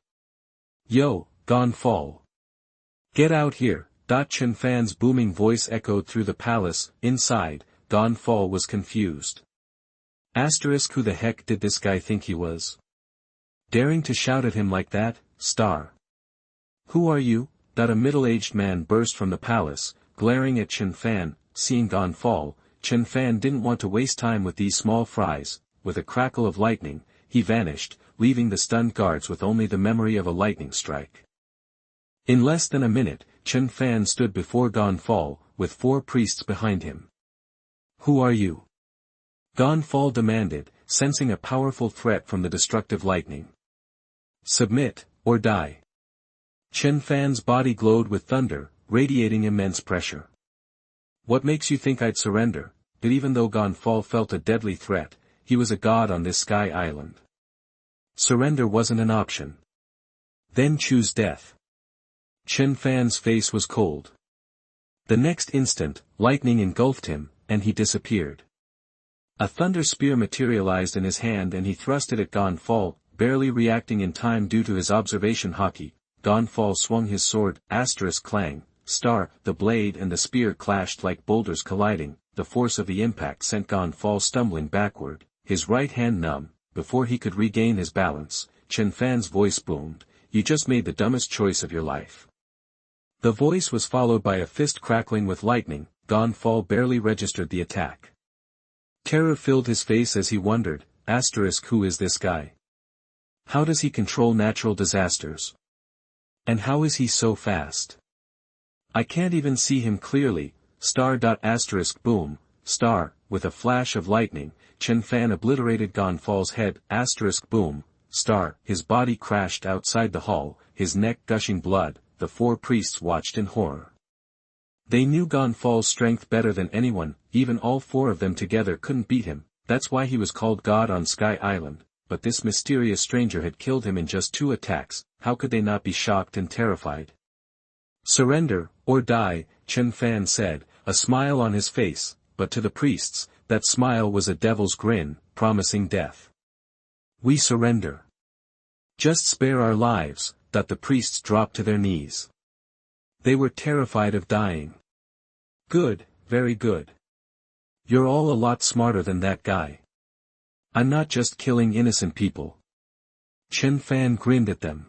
Speaker 1: Yo, Gone Fall! Get out here! Chen Fan's booming voice echoed through the palace. Inside, Gone Fall was confused. Who the heck did this guy think he was? Daring to shout at him like that, star? Who are you? A middle-aged man burst from the palace, glaring at Chen Fan. Seeing Gone Fall, Chen Fan didn't want to waste time with these small fries. With a crackle of lightning, he vanished, leaving the stunned guards with only the memory of a lightning strike. In less than a minute, Chen Fan stood before Gone Fall, with 4 priests behind him. Who are you? Gonfal demanded, sensing a powerful threat from the destructive lightning. Submit, or die. Chen Fan's body glowed with thunder, radiating immense pressure. What makes you think I'd surrender? But even though Gonfal felt a deadly threat, he was a god on this sky island. Surrender wasn't an option. Then choose death. Chen Fan's face was cold. The next instant, lightning engulfed him, and he disappeared. A thunder spear materialized in his hand and he thrust it at Gonfal, barely reacting in time due to his observation hockey. Gonfal swung his sword, *clang, star, the blade and the spear clashed like boulders colliding. The force of the impact sent Gonfal stumbling backward, his right hand numb. Before he could regain his balance, Chen Fan's voice boomed, "You just made the dumbest choice of your life." The voice was followed by a fist crackling with lightning. Gonfal barely registered the attack. Terror filled his face as he wondered, who is this guy? How does he control natural disasters? And how is he so fast? I can't even see him clearly. Boom, star, with a flash of lightning, Chen Fan obliterated Gonfal's head, boom, star, his body crashed outside the hall, his neck gushing blood. The four priests watched in horror. They knew Gonfal's strength better than anyone, even all four of them together couldn't beat him, that's why he was called God on Sky Island, but this mysterious stranger had killed him in just 2 attacks, how could they not be shocked and terrified? Surrender, or die, Chen Fan said, a smile on his face, but to the priests, that smile was a devil's grin, promising death. We surrender. Just spare our lives. That the priests dropped to their knees. They were terrified of dying. Good, very good. You're all a lot smarter than that guy. I'm not just killing innocent people. Chen Fan grinned at them.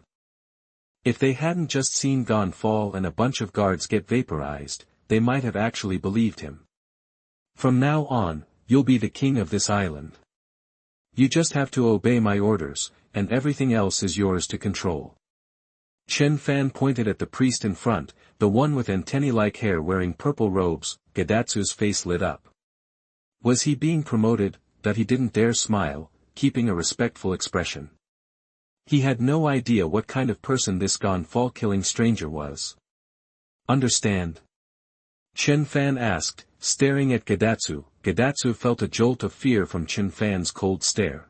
Speaker 1: If they hadn't just seen Gonfal and a bunch of guards get vaporized, they might have actually believed him. From now on, you'll be the king of this island. You just have to obey my orders, and everything else is yours to control. Chen Fan pointed at the priest in front, the one with antennae-like hair wearing purple robes. Gadatsu's face lit up. Was he being promoted? That he didn't dare smile, keeping a respectful expression. He had no idea what kind of person this Gonfal-killing stranger was. Understand? Chen Fan asked, staring at Gadatsu. Gadatsu felt a jolt of fear from Chen Fan's cold stare.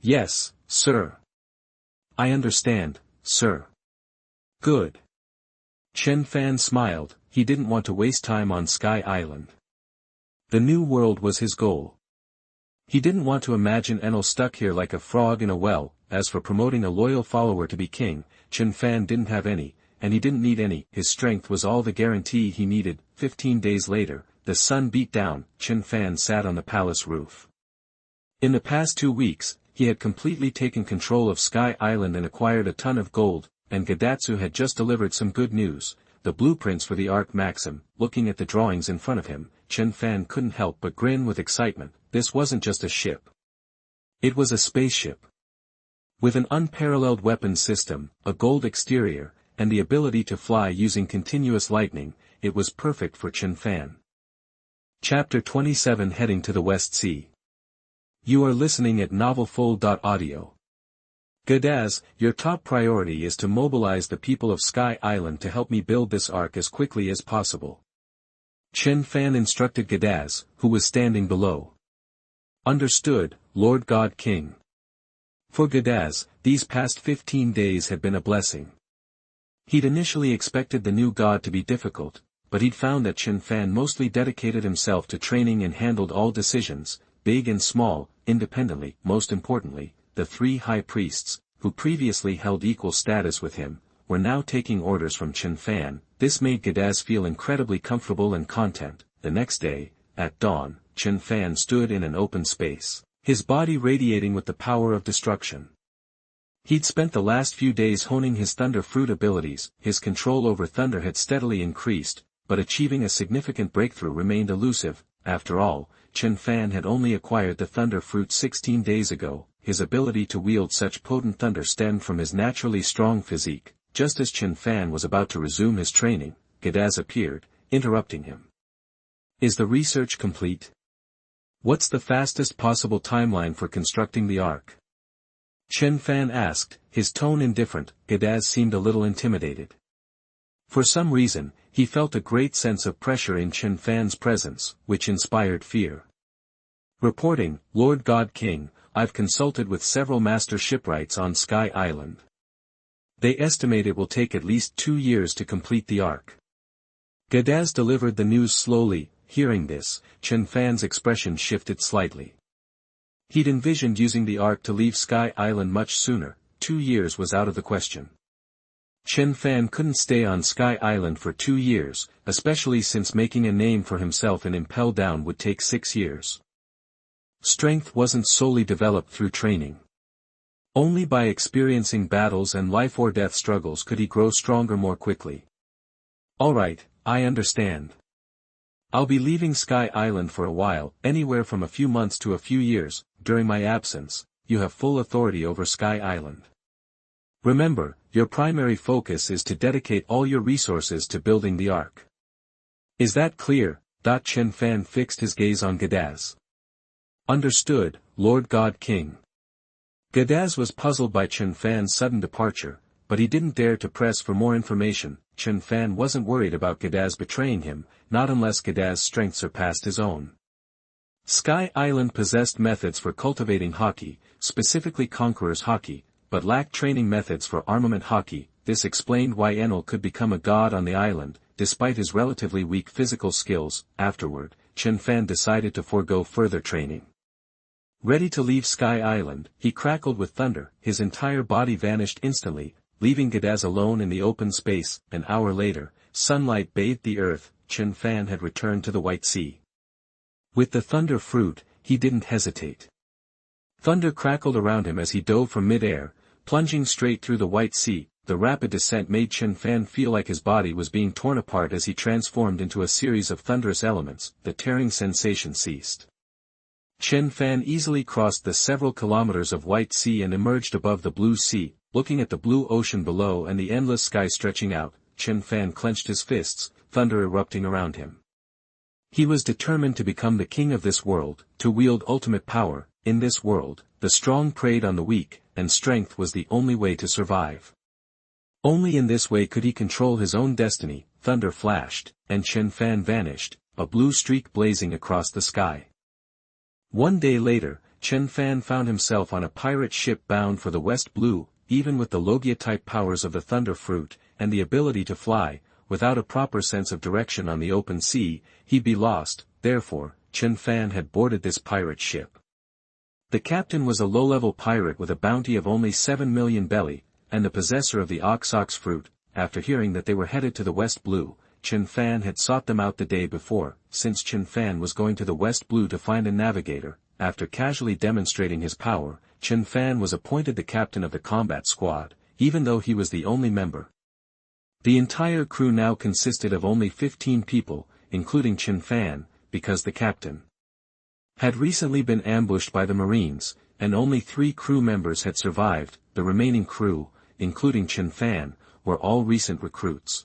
Speaker 1: Yes, sir. I understand, sir. Good. Chen Fan smiled, he didn't want to waste time on Sky Island. The new world was his goal. He didn't want to imagine Enel stuck here like a frog in a well. As for promoting a loyal follower to be king, Chen Fan didn't have any, and he didn't need any. His strength was all the guarantee he needed. 15 days later, the sun beat down. Chen Fan sat on the palace roof. In the past 2 weeks, he had completely taken control of Sky Island and acquired a ton of gold, and Gadatsu had just delivered some good news, the blueprints for the Arc Maxim. Looking at the drawings in front of him, Chen Fan couldn't help but grin with excitement. This wasn't just a ship. It was a spaceship. With an unparalleled weapons system, a gold exterior, and the ability to fly using continuous lightning, it was perfect for Chen Fan. Chapter 27 Heading to the West Sea. You are listening at novelfull.audio. Gadaz, your top priority is to mobilize the people of Sky Island to help me build this ark as quickly as possible. Chen Fan instructed Gadaz, who was standing below. Understood, Lord God King. For Gadaz, these past 15 days had been a blessing. He'd initially expected the new god to be difficult, but he'd found that Chen Fan mostly dedicated himself to training and handled all decisions, big and small, independently. Most importantly, the 3 high priests, who previously held equal status with him, were now taking orders from Chen Fan. This made Gadaz feel incredibly comfortable and content. The next day, at dawn, Chen Fan stood in an open space, his body radiating with the power of destruction. He'd spent the last few days honing his thunder fruit abilities. His control over thunder had steadily increased, but achieving a significant breakthrough remained elusive. After all, Chen Fan had only acquired the thunder fruit 16 days ago. His ability to wield such potent thunder stemmed from his naturally strong physique. Just as Chen Fan was about to resume his training, Gadaz appeared, interrupting him. Is the research complete? What's the fastest possible timeline for constructing the ark? Chen Fan asked, his tone indifferent. Gadaz seemed a little intimidated. For some reason, he felt a great sense of pressure in Chen Fan's presence, which inspired fear. Reporting, Lord God King, I've consulted with several master shipwrights on Sky Island. They estimate it will take at least 2 years to complete the ark. Gadaz delivered the news slowly. Hearing this, Chen Fan's expression shifted slightly. He'd envisioned using the ark to leave Sky Island much sooner. 2 years was out of the question. Chen Fan couldn't stay on Sky Island for 2 years, especially since making a name for himself in Impel Down would take 6 years. Strength wasn't solely developed through training. Only by experiencing battles and life-or-death struggles could he grow stronger more quickly. Alright, I understand. I'll be leaving Sky Island for a while, anywhere from a few months to a few years. During my absence, you have full authority over Sky Island. Remember, your primary focus is to dedicate all your resources to building the ark. Is that clear? Chen Fan fixed his gaze on Gadaz. Understood, Lord God King. Gadaz was puzzled by Chen Fan's sudden departure, but he didn't dare to press for more information. Chen Fan wasn't worried about Gadaz betraying him, not unless Gadaz's strength surpassed his own. Sky Island possessed methods for cultivating hockey, specifically Conqueror's hockey, but lacked training methods for armament hockey. This explained why Enel could become a god on the island, despite his relatively weak physical skills. Afterward, Chen Fan decided to forego further training. Ready to leave Sky Island, he crackled with thunder. His entire body vanished instantly, leaving Gadaz alone in the open space. An hour later, sunlight bathed the earth. Chen Fan had returned to the White Sea. With the thunder fruit, he didn't hesitate. Thunder crackled around him as he dove from mid-air, plunging straight through the White Sea. The rapid descent made Chen Fan feel like his body was being torn apart as he transformed into a series of thunderous elements. The tearing sensation ceased. Chen Fan easily crossed the several kilometers of White Sea and emerged above the blue sea. Looking at the blue ocean below and the endless sky stretching out, Chen Fan clenched his fists, thunder erupting around him. He was determined to become the king of this world, to wield ultimate power. In this world, the strong preyed on the weak, and strength was the only way to survive. Only in this way could he control his own destiny. Thunder flashed, and Chen Fan vanished, a blue streak blazing across the sky. 1 day later, Chen Fan found himself on a pirate ship bound for the West Blue. Even with the Logia-type powers of the Thunder Fruit, and the ability to fly, without a proper sense of direction on the open sea, he'd be lost. Therefore, Chen Fan had boarded this pirate ship. The captain was a low-level pirate with a bounty of only 7 million belly, and the possessor of the Ox Fruit. After hearing that they were headed to the West Blue, Chen Fan had sought them out the day before. Since Chen Fan was going to the West Blue to find a navigator, after casually demonstrating his power, Chen Fan was appointed the captain of the combat squad, even though he was the only member. The entire crew now consisted of only 15 people, including Chen Fan, because the captain had recently been ambushed by the Marines, and only 3 crew members had survived. The remaining crew, including Chen Fan, were all recent recruits.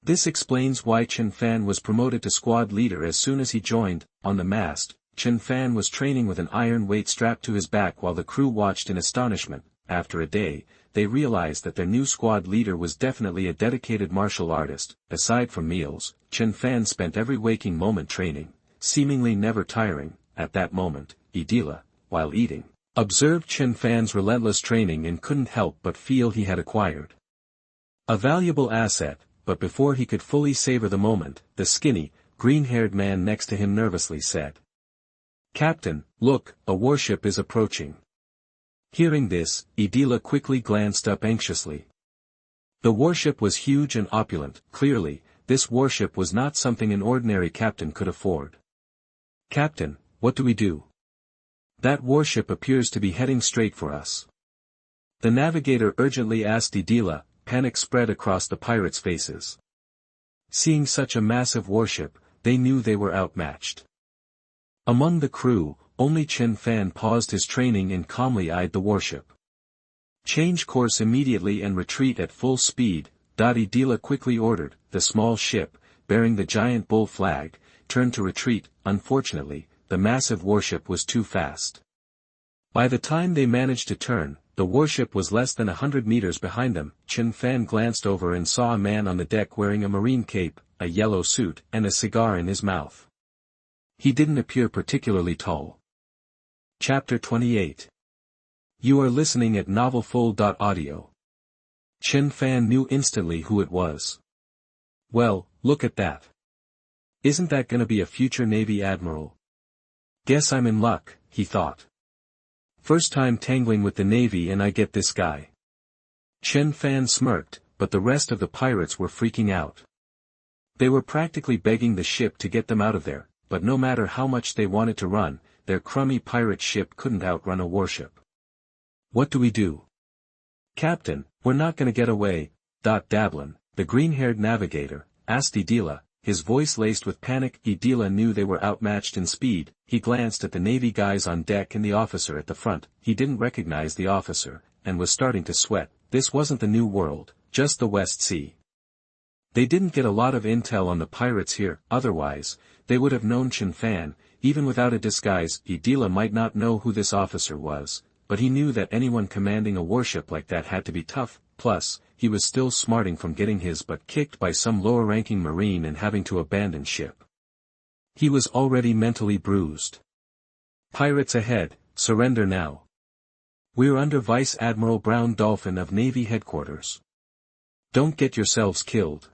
Speaker 1: This explains why Chen Fan was promoted to squad leader as soon as he joined. On the mast, Chen Fan was training with an iron weight strapped to his back while the crew watched in astonishment. After a day, they realized that their new squad leader was definitely a dedicated martial artist. Aside from meals, Chen Fan spent every waking moment training, seemingly never tiring. At that moment, Idila, while eating, observed Chen Fan's relentless training and couldn't help but feel he had acquired a valuable asset. But before he could fully savor the moment, the skinny, green-haired man next to him nervously said, "Captain, look, a warship is approaching." Hearing this, Idila quickly glanced up anxiously. The warship was huge and opulent. Clearly, this warship was not something an ordinary captain could afford. "Captain, what do we do? That warship appears to be heading straight for us." The navigator urgently asked Idila. Panic spread across the pirates' faces. Seeing such a massive warship, they knew they were outmatched. Among the crew, only Chen Fan paused his training and calmly eyed the warship. "Change course immediately and retreat at full speed," Idila quickly ordered. The small ship, bearing the giant bull flag, turned to retreat. Unfortunately, the massive warship was too fast. By the time they managed to turn, the warship was less than 100 meters behind them. Chen Fan glanced over and saw a man on the deck wearing a marine cape, a yellow suit, and a cigar in his mouth. He didn't appear particularly tall. Chapter 28. You are listening at novelfull.audio. Chen Fan knew instantly who it was. Well, look at that. Isn't that gonna be a future Navy admiral? Guess I'm in luck, he thought. First time tangling with the Navy and I get this guy. Chen Fan smirked, but the rest of the pirates were freaking out. They were practically begging the ship to get them out of there, but no matter how much they wanted to run, their crummy pirate ship couldn't outrun a warship. What do we do? Captain, we're not gonna get away, Dablin, the green-haired navigator, asked Idila, his voice laced with panic. Idila knew they were outmatched in speed. He glanced at the Navy guys on deck and the officer at the front. He didn't recognize the officer, and was starting to sweat. This wasn't the New World, just the West Sea. They didn't get a lot of intel on the pirates here, otherwise, they would have known Chen Fan. Even without a disguise. Idila might not know who this officer was, but he knew that anyone commanding a warship like that had to be tough. Plus, he was still smarting from getting his butt kicked by some lower-ranking marine and having to abandon ship. He was already mentally bruised. Pirates ahead, surrender now. We're under Vice Admiral Brown Dolphin of Navy Headquarters. Don't get yourselves killed.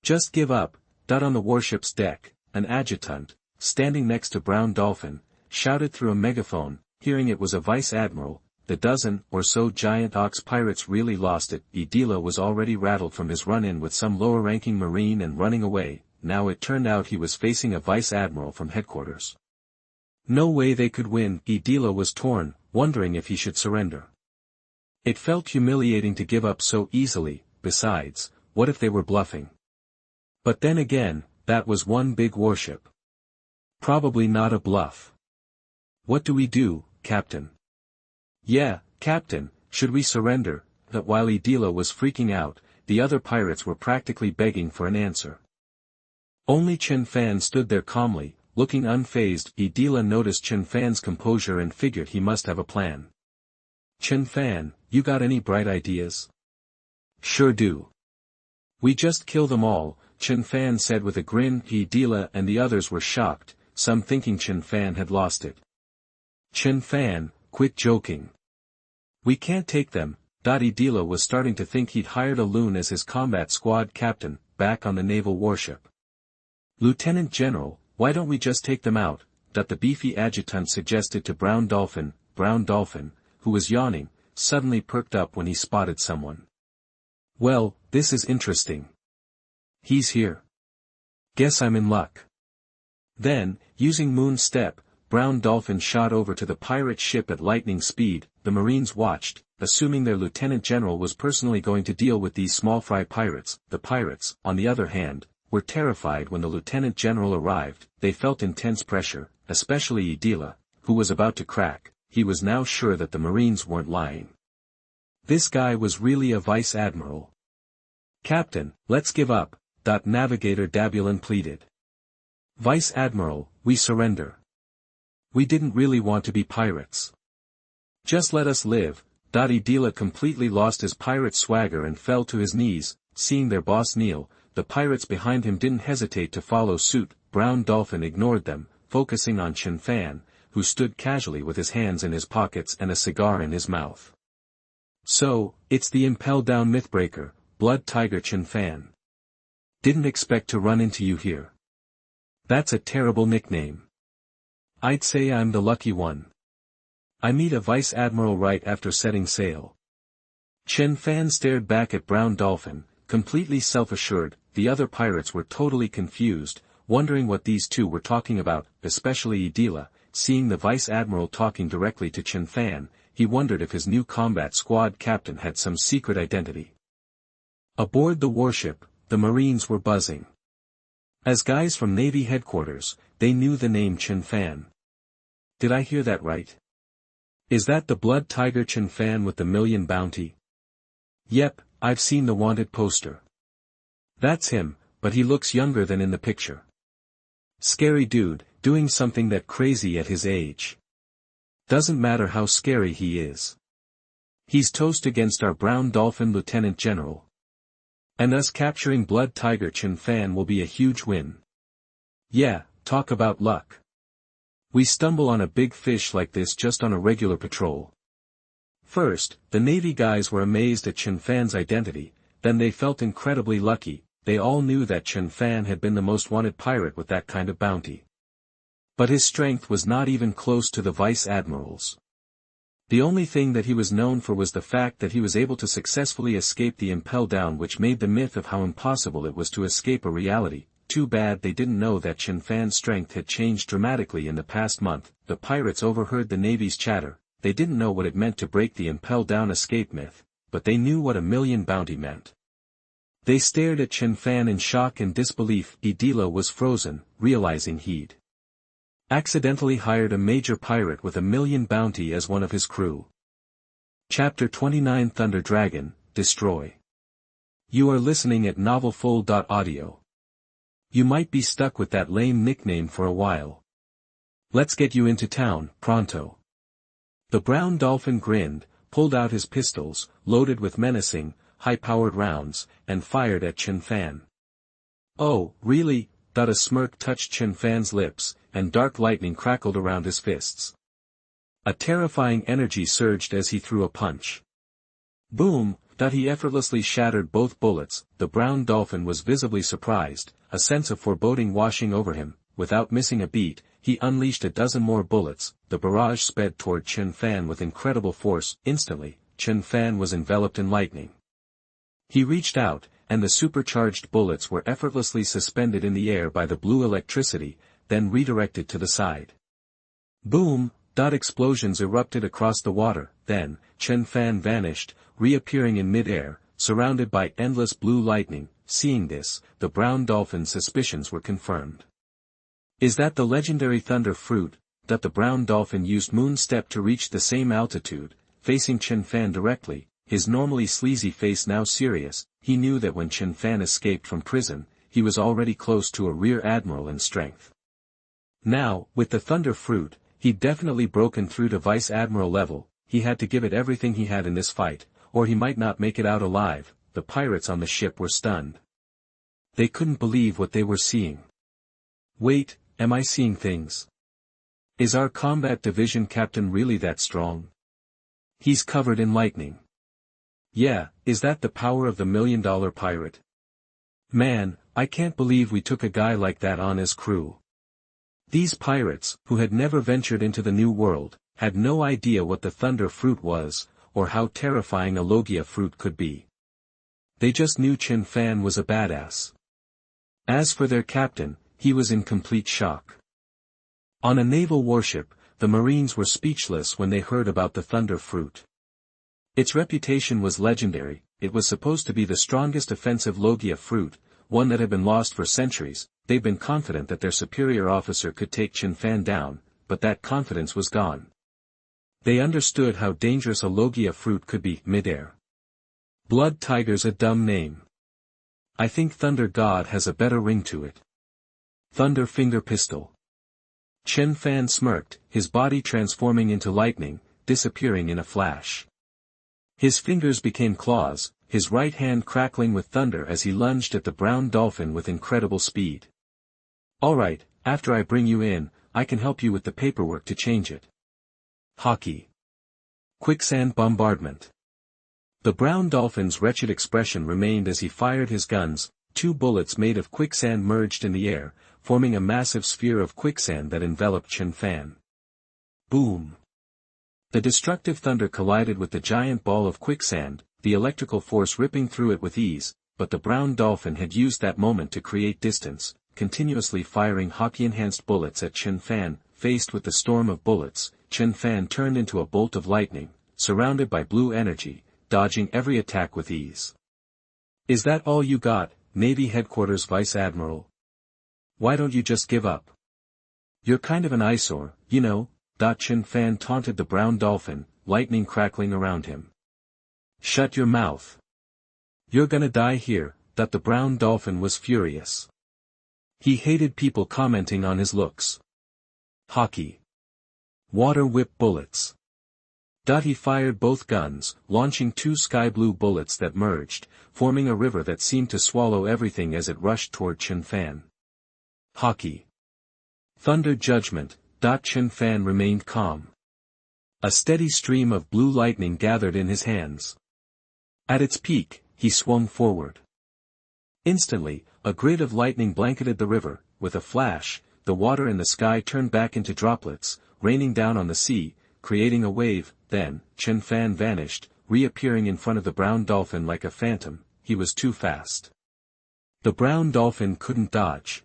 Speaker 1: Just give up. On the warship's deck, an adjutant, standing next to Brown Dolphin, shouted through a megaphone. Hearing it was a vice admiral, the dozen or so giant ox pirates really lost it. Idila was already rattled from his run-in with some lower-ranking marine and running away. Now it turned out he was facing a vice admiral from headquarters. No way they could win. Idila was torn, wondering if he should surrender. It felt humiliating to give up so easily. Besides, what if they were bluffing? But then again, that was one big warship. Probably not a bluff. What do we do, Captain? Yeah, Captain, should we surrender? That while Idila was freaking out, the other pirates were practically begging for an answer. Only Chen Fan stood there calmly, looking unfazed. Idila noticed Chen Fan's composure and figured he must have a plan. Chen Fan, you got any bright ideas? Sure do. We just kill them all, Chen Fan said with a grin. Idila and the others were shocked, some thinking Chen Fan had lost it. Chen Fan, quit joking. We can't take them. Idila was starting to think he'd hired a loon as his combat squad captain, back on the naval warship. Lieutenant General, why don't we just take them out? The beefy adjutant suggested to Brown Dolphin. Brown Dolphin, who was yawning, suddenly perked up when he spotted someone. Well, this is interesting. He's here. Guess I'm in luck. Then, using Moon Step, Brown Dolphin shot over to the pirate ship at lightning speed. The Marines watched, assuming their lieutenant general was personally going to deal with these small fry pirates. The pirates, on the other hand, were terrified when the lieutenant general arrived. They felt intense pressure, especially Idila, who was about to crack. He was now sure that the Marines weren't lying. This guy was really a vice admiral. Captain, let's give up, Navigator Dabulin pleaded. Vice Admiral, we surrender. We didn't really want to be pirates. Just let us live. Idila completely lost his pirate swagger and fell to his knees. Seeing their boss kneel, the pirates behind him didn't hesitate to follow suit. Brown Dolphin ignored them, focusing on Chen Fan, who stood casually with his hands in his pockets and a cigar in his mouth. So, it's the Impel Down Mythbreaker, Blood Tiger Chen Fan. Didn't expect to run into you here. That's a terrible nickname. I'd say I'm the lucky one. I meet a vice admiral right after setting sail. Chen Fan stared back at Brown Dolphin, completely self-assured. The other pirates were totally confused, wondering what these two were talking about, especially Idila. Seeing the vice admiral talking directly to Chen Fan, he wondered if his new combat squad captain had some secret identity. Aboard the warship, the Marines were buzzing. As guys from Navy headquarters, they knew the name Chen Fan. Did I hear that right? Is that the Blood Tiger Chen Fan with the million bounty? Yep, I've seen the wanted poster. That's him, but he looks younger than in the picture. Scary dude, doing something that crazy at his age. Doesn't matter how scary he is. He's toast against our brown dolphin lieutenant general. And us capturing Blood Tiger Chen Fan will be a huge win. Yeah, talk about luck. We stumble on a big fish like this just on a regular patrol. First, the Navy guys were amazed at Chen Fan's identity, then they felt incredibly lucky. They all knew that Chen Fan had been the most wanted pirate with that kind of bounty. But his strength was not even close to the vice admiral's. The only thing that he was known for was the fact that he was able to successfully escape the Impel Down, which made the myth of how impossible it was to escape a reality. Too bad they didn't know that Chen Fan's strength had changed dramatically in the past month. The pirates overheard the Navy's chatter. They didn't know what it meant to break the Impel Down escape myth, but they knew what a million bounty meant. They stared at Chen Fan in shock and disbelief. Idila was frozen, realizing he'd accidentally hired a major pirate with a million bounty as one of his crew. Chapter 29 Thunder Dragon, Destroy. You are listening at novelfull.audio. You might be stuck with that lame nickname for a while. Let's get you into town, pronto. The brown dolphin grinned, pulled out his pistols, loaded with menacing, high-powered rounds, and fired at Chen Fan. Oh, really? A smirk touched Chen Fan's lips, and dark lightning crackled around his fists. A terrifying energy surged as he threw a punch. Boom! He effortlessly shattered both bullets. The brown dolphin was visibly surprised, a sense of foreboding washing over him. Without missing a beat, he unleashed a dozen more bullets. The barrage sped toward Chen Fan with incredible force. Instantly, Chen Fan was enveloped in lightning. He reached out, and the supercharged bullets were effortlessly suspended in the air by the blue electricity, then redirected to the side. Boom! Explosions erupted across the water. Then, Chen Fan vanished, reappearing in mid-air, surrounded by endless blue lightning. Seeing this, the brown dolphin's suspicions were confirmed. Is that the legendary thunder fruit? The brown dolphin used moon step to reach the same altitude, facing Chen Fan directly, his normally sleazy face now serious. He knew that when Chen Fan escaped from prison, he was already close to a rear admiral in strength. Now, with the thunder fruit, he'd definitely broken through to vice admiral level. He had to give it everything he had in this fight, or he might not make it out alive. The pirates on the ship were stunned. They couldn't believe what they were seeing. Wait, am I seeing things? Is our combat division captain really that strong? He's covered in lightning. Yeah, is that the power of the $1 million pirate? Man, I can't believe we took a guy like that on as crew. These pirates, who had never ventured into the New World, had no idea what the thunder fruit was, or how terrifying a logia fruit could be. They just knew Chen Fan was a badass. As for their captain, he was in complete shock. On a naval warship, the Marines were speechless when they heard about the thunder fruit. Its reputation was legendary. It was supposed to be the strongest offensive logia fruit, one that had been lost for centuries. They'd been confident that their superior officer could take Chen Fan down, but that confidence was gone. They understood how dangerous a logia fruit could be. Midair. Blood Tiger's a dumb name. I think Thunder God has a better ring to it. Thunder Finger Pistol. Chen Fan smirked, his body transforming into lightning, disappearing in a flash. His fingers became claws, his right hand crackling with thunder as he lunged at the brown dolphin with incredible speed. Alright, after I bring you in, I can help you with the paperwork to change it. Hockey. Quicksand bombardment. The brown dolphin's wretched expression remained as he fired his guns. 2 bullets made of quicksand merged in the air, forming a massive sphere of quicksand that enveloped Chen Fan. Boom! The destructive thunder collided with the giant ball of quicksand, the electrical force ripping through it with ease, but the brown dolphin had used that moment to create distance, continuously firing hockey-enhanced bullets at Chen Fan. Faced with the storm of bullets, Chen Fan turned into a bolt of lightning, surrounded by blue energy, dodging every attack with ease. Is that all you got, Navy Headquarters Vice Admiral? Why don't you just give up? You're kind of an eyesore, you know. Chen Fan taunted the brown dolphin, lightning crackling around him. Shut your mouth. You're gonna die here. The brown dolphin was furious. He hated people commenting on his looks. Hockey. Water whip bullets. He fired both guns, launching two sky-blue bullets that merged, forming a river that seemed to swallow everything as it rushed toward Chen Fan. Hockey. Thunder judgment. Chen Fan remained calm. A steady stream of blue lightning gathered in his hands. At its peak, he swung forward. Instantly, a grid of lightning blanketed the river. With a flash, the water in the sky turned back into droplets, raining down on the sea, creating a wave. Then, Chen Fan vanished, reappearing in front of the brown dolphin like a phantom. He was too fast. The brown dolphin couldn't dodge.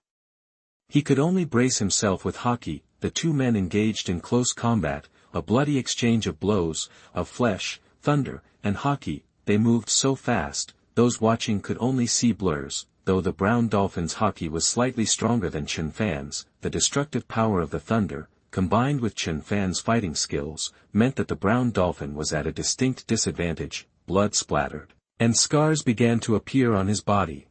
Speaker 1: He could only brace himself with Hockey. The two men engaged in close combat, a bloody exchange of blows, of flesh, thunder, and Hockey. They moved so fast, those watching could only see blurs. Though the brown dolphin's Hockey was slightly stronger than Chen Fan's, the destructive power of the thunder, combined with Chen Fan's fighting skills, meant that the brown dolphin was at a distinct disadvantage. Blood splattered, and scars began to appear on his body.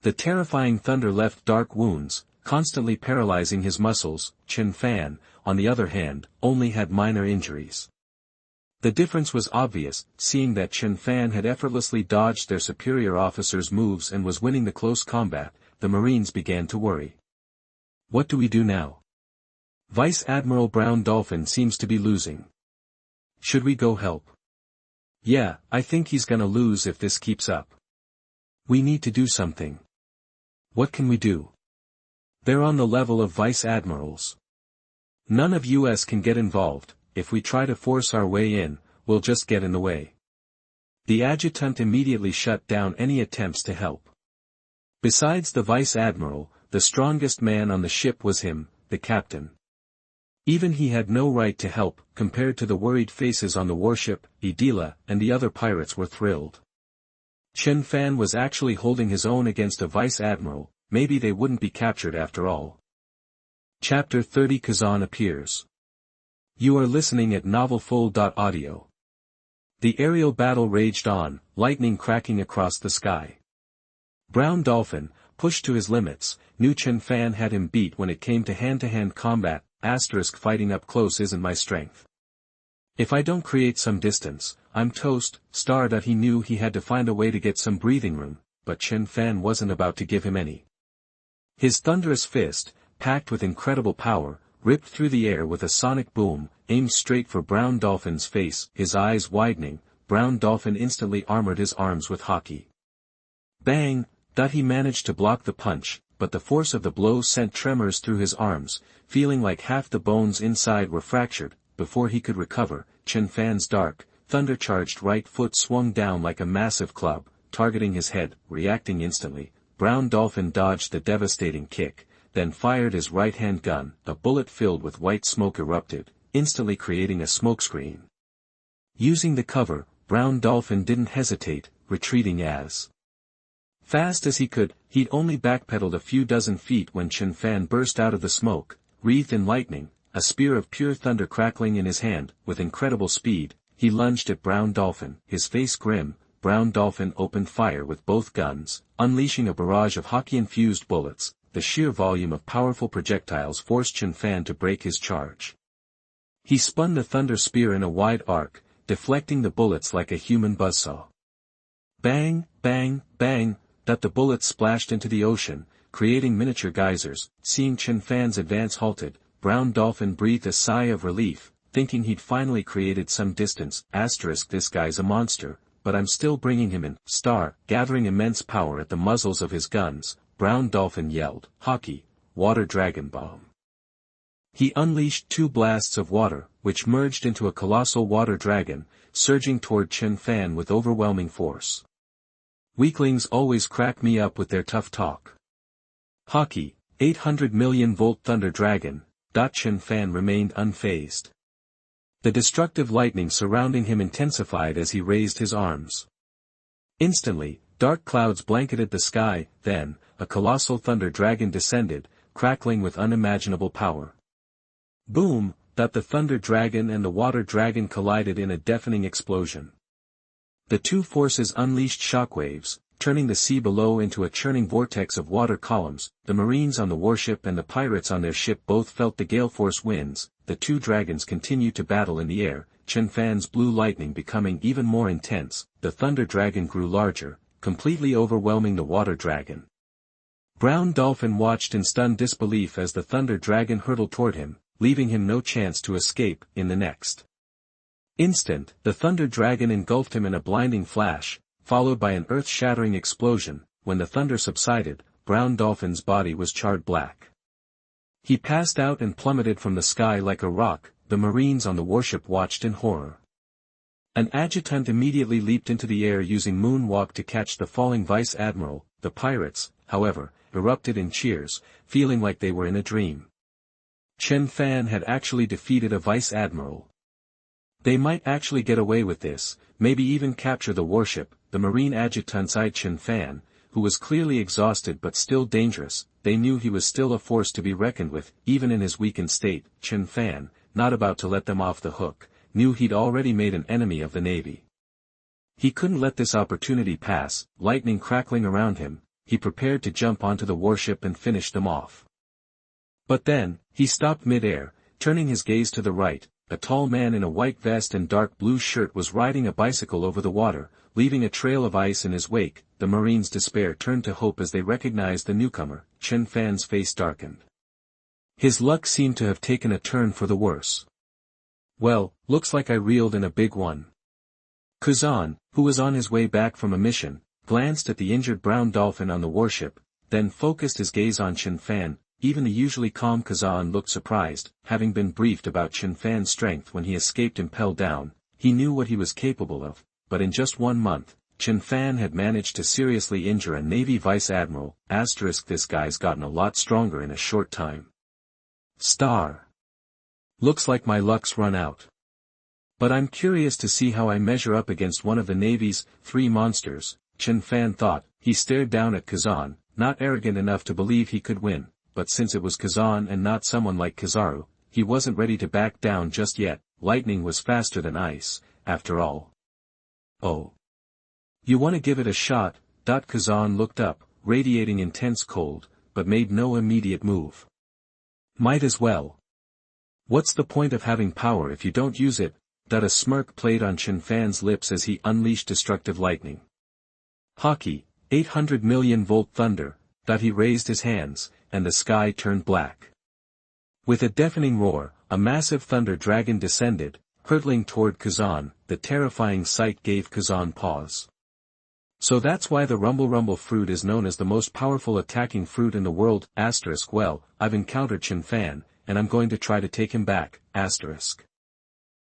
Speaker 1: The terrifying thunder left dark wounds, constantly paralyzing his muscles. Chen Fan, on the other hand, only had minor injuries. The difference was obvious, seeing that Chen Fan had effortlessly dodged their superior officer's moves and was winning the close combat. The Marines began to worry. What do we do now? Vice Admiral Brown Dolphin seems to be losing. Should we go help? Yeah, I think he's gonna lose if this keeps up. We need to do something. What can we do? They're on the level of vice admirals. None of US can get involved. If we try to force our way in, we'll just get in the way. The adjutant immediately shut down any attempts to help. Besides the vice admiral, the strongest man on the ship was him, the captain. Even he had no right to help. Compared to the worried faces on the warship, Idila and the other pirates were thrilled. Chen Fan was actually holding his own against a vice admiral. Maybe they wouldn't be captured after all. Chapter 30 Kuzan appears. You are listening at novelfull.audio. The aerial battle raged on, lightning cracking across the sky. Brown Dolphin, pushed to his limits, knew Chen Fan had him beat when it came to hand-to-hand combat. Fighting up close isn't my strength. If I don't create some distance, I'm toast. He knew he had to find a way to get some breathing room, but Chen Fan wasn't about to give him any. His thunderous fist, packed with incredible power, ripped through the air with a sonic boom, aimed straight for Brown Dolphin's face. His eyes widening, Brown Dolphin instantly armored his arms with Hockey. Bang! He managed to block the punch, but the force of the blow sent tremors through his arms, feeling like half the bones inside were fractured. Before he could recover, Chen Fan's dark, thunder-charged right foot swung down like a massive club, targeting his head. Reacting instantly, Brown Dolphin dodged the devastating kick, then fired his right-hand gun. A bullet filled with white smoke erupted, instantly creating a smokescreen. Using the cover, Brown Dolphin didn't hesitate, retreating as fast as he could. He'd only backpedaled a few dozen feet when Chen Fan burst out of the smoke, wreathed in lightning, a spear of pure thunder crackling in his hand. With incredible speed, he lunged at Brown Dolphin. His face grim, Brown Dolphin opened fire with both guns, unleashing a barrage of Hockey-infused bullets. The sheer volume of powerful projectiles forced Chen Fan to break his charge. He spun the thunder spear in a wide arc, deflecting the bullets like a human buzzsaw. Bang, bang, bang! The bullets splashed into the ocean, creating miniature geysers. Seeing Chen Fan's advance halted, Brown Dolphin breathed a sigh of relief, thinking he'd finally created some distance. This guy's a monster, but I'm still bringing him in. Gathering immense power at the muzzles of his guns, Brown Dolphin yelled, Hockey, Water Dragon Bomb. He unleashed two blasts of water, which merged into a colossal water dragon, surging toward Chen Fan with overwhelming force. Weaklings always crack me up with their tough talk. Hockey, 800 million volt thunder dragon. Chen Fan remained unfazed. The destructive lightning surrounding him intensified as he raised his arms. Instantly, dark clouds blanketed the sky. Then, a colossal thunder dragon descended, crackling with unimaginable power. Boom! The thunder dragon and the water dragon collided in a deafening explosion. The two forces unleashed shockwaves, turning the sea below into a churning vortex of water columns. The Marines on the warship and the pirates on their ship both felt the gale force winds. The two dragons continued to battle in the air, Chen Fan's blue lightning becoming even more intense. The thunder dragon grew larger, completely overwhelming the water dragon. Brown Dolphin watched in stunned disbelief as the thunder dragon hurtled toward him, leaving him no chance to escape. In the next instant, the thunder dragon engulfed him in a blinding flash, followed by an earth-shattering explosion. When the thunder subsided, Brown Dolphin's body was charred black. He passed out and plummeted from the sky like a rock. The Marines on the warship watched in horror. An adjutant immediately leaped into the air using moonwalk to catch the falling vice admiral. The pirates, however, erupted in cheers, feeling like they were in a dream. Chen Fan had actually defeated a vice admiral. They might actually get away with this, maybe even capture the warship. The Marine adjutants eyed Chen Fan, who was clearly exhausted but still dangerous. They knew he was still a force to be reckoned with, even in his weakened state. Chen Fan, not about to let them off the hook, knew he'd already made an enemy of the Navy. He couldn't let this opportunity pass. Lightning crackling around him, he prepared to jump onto the warship and finish them off. But then, he stopped mid-air, turning his gaze to the right. A tall man in a white vest and dark blue shirt was riding a bicycle over the water, leaving a trail of ice in his wake. The Marines' despair turned to hope as they recognized the newcomer. Chen Fan's face darkened. His luck seemed to have taken a turn for the worse. Well, looks like I reeled in a big one. Kuzan, who was on his way back from a mission, glanced at the injured Brown Dolphin on the warship, then focused his gaze on Chen Fan. Even the usually calm Kuzan looked surprised. Having been briefed about Chen Fan's strength when he escaped Impel Down, he knew what he was capable of, but in just 1 month, Chen Fan had managed to seriously injure a Navy vice admiral. This guy's gotten a lot stronger in a short time. Looks like my luck's run out. But I'm curious to see how I measure up against one of the Navy's 3 monsters, Chen Fan thought. He stared down at Kuzan, not arrogant enough to believe he could win, but since it was Kuzan and not someone like Kizaru, he wasn't ready to back down just yet. Lightning was faster than ice, after all. Oh. You want to give it a shot? Kuzan looked up, radiating intense cold, but made no immediate move. Might as well. What's the point of having power if you don't use it? A smirk played on Chen Fan's lips as he unleashed destructive lightning. Hockey, 800 million volt thunder. He raised his hands, and the sky turned black. With a deafening roar, a massive thunder dragon descended, hurtling toward Kuzan. The terrifying sight gave Kuzan pause. So that's why the rumble fruit is known as the most powerful attacking fruit in the world. Well, I've encountered Chen Fan, and I'm going to try to take him back.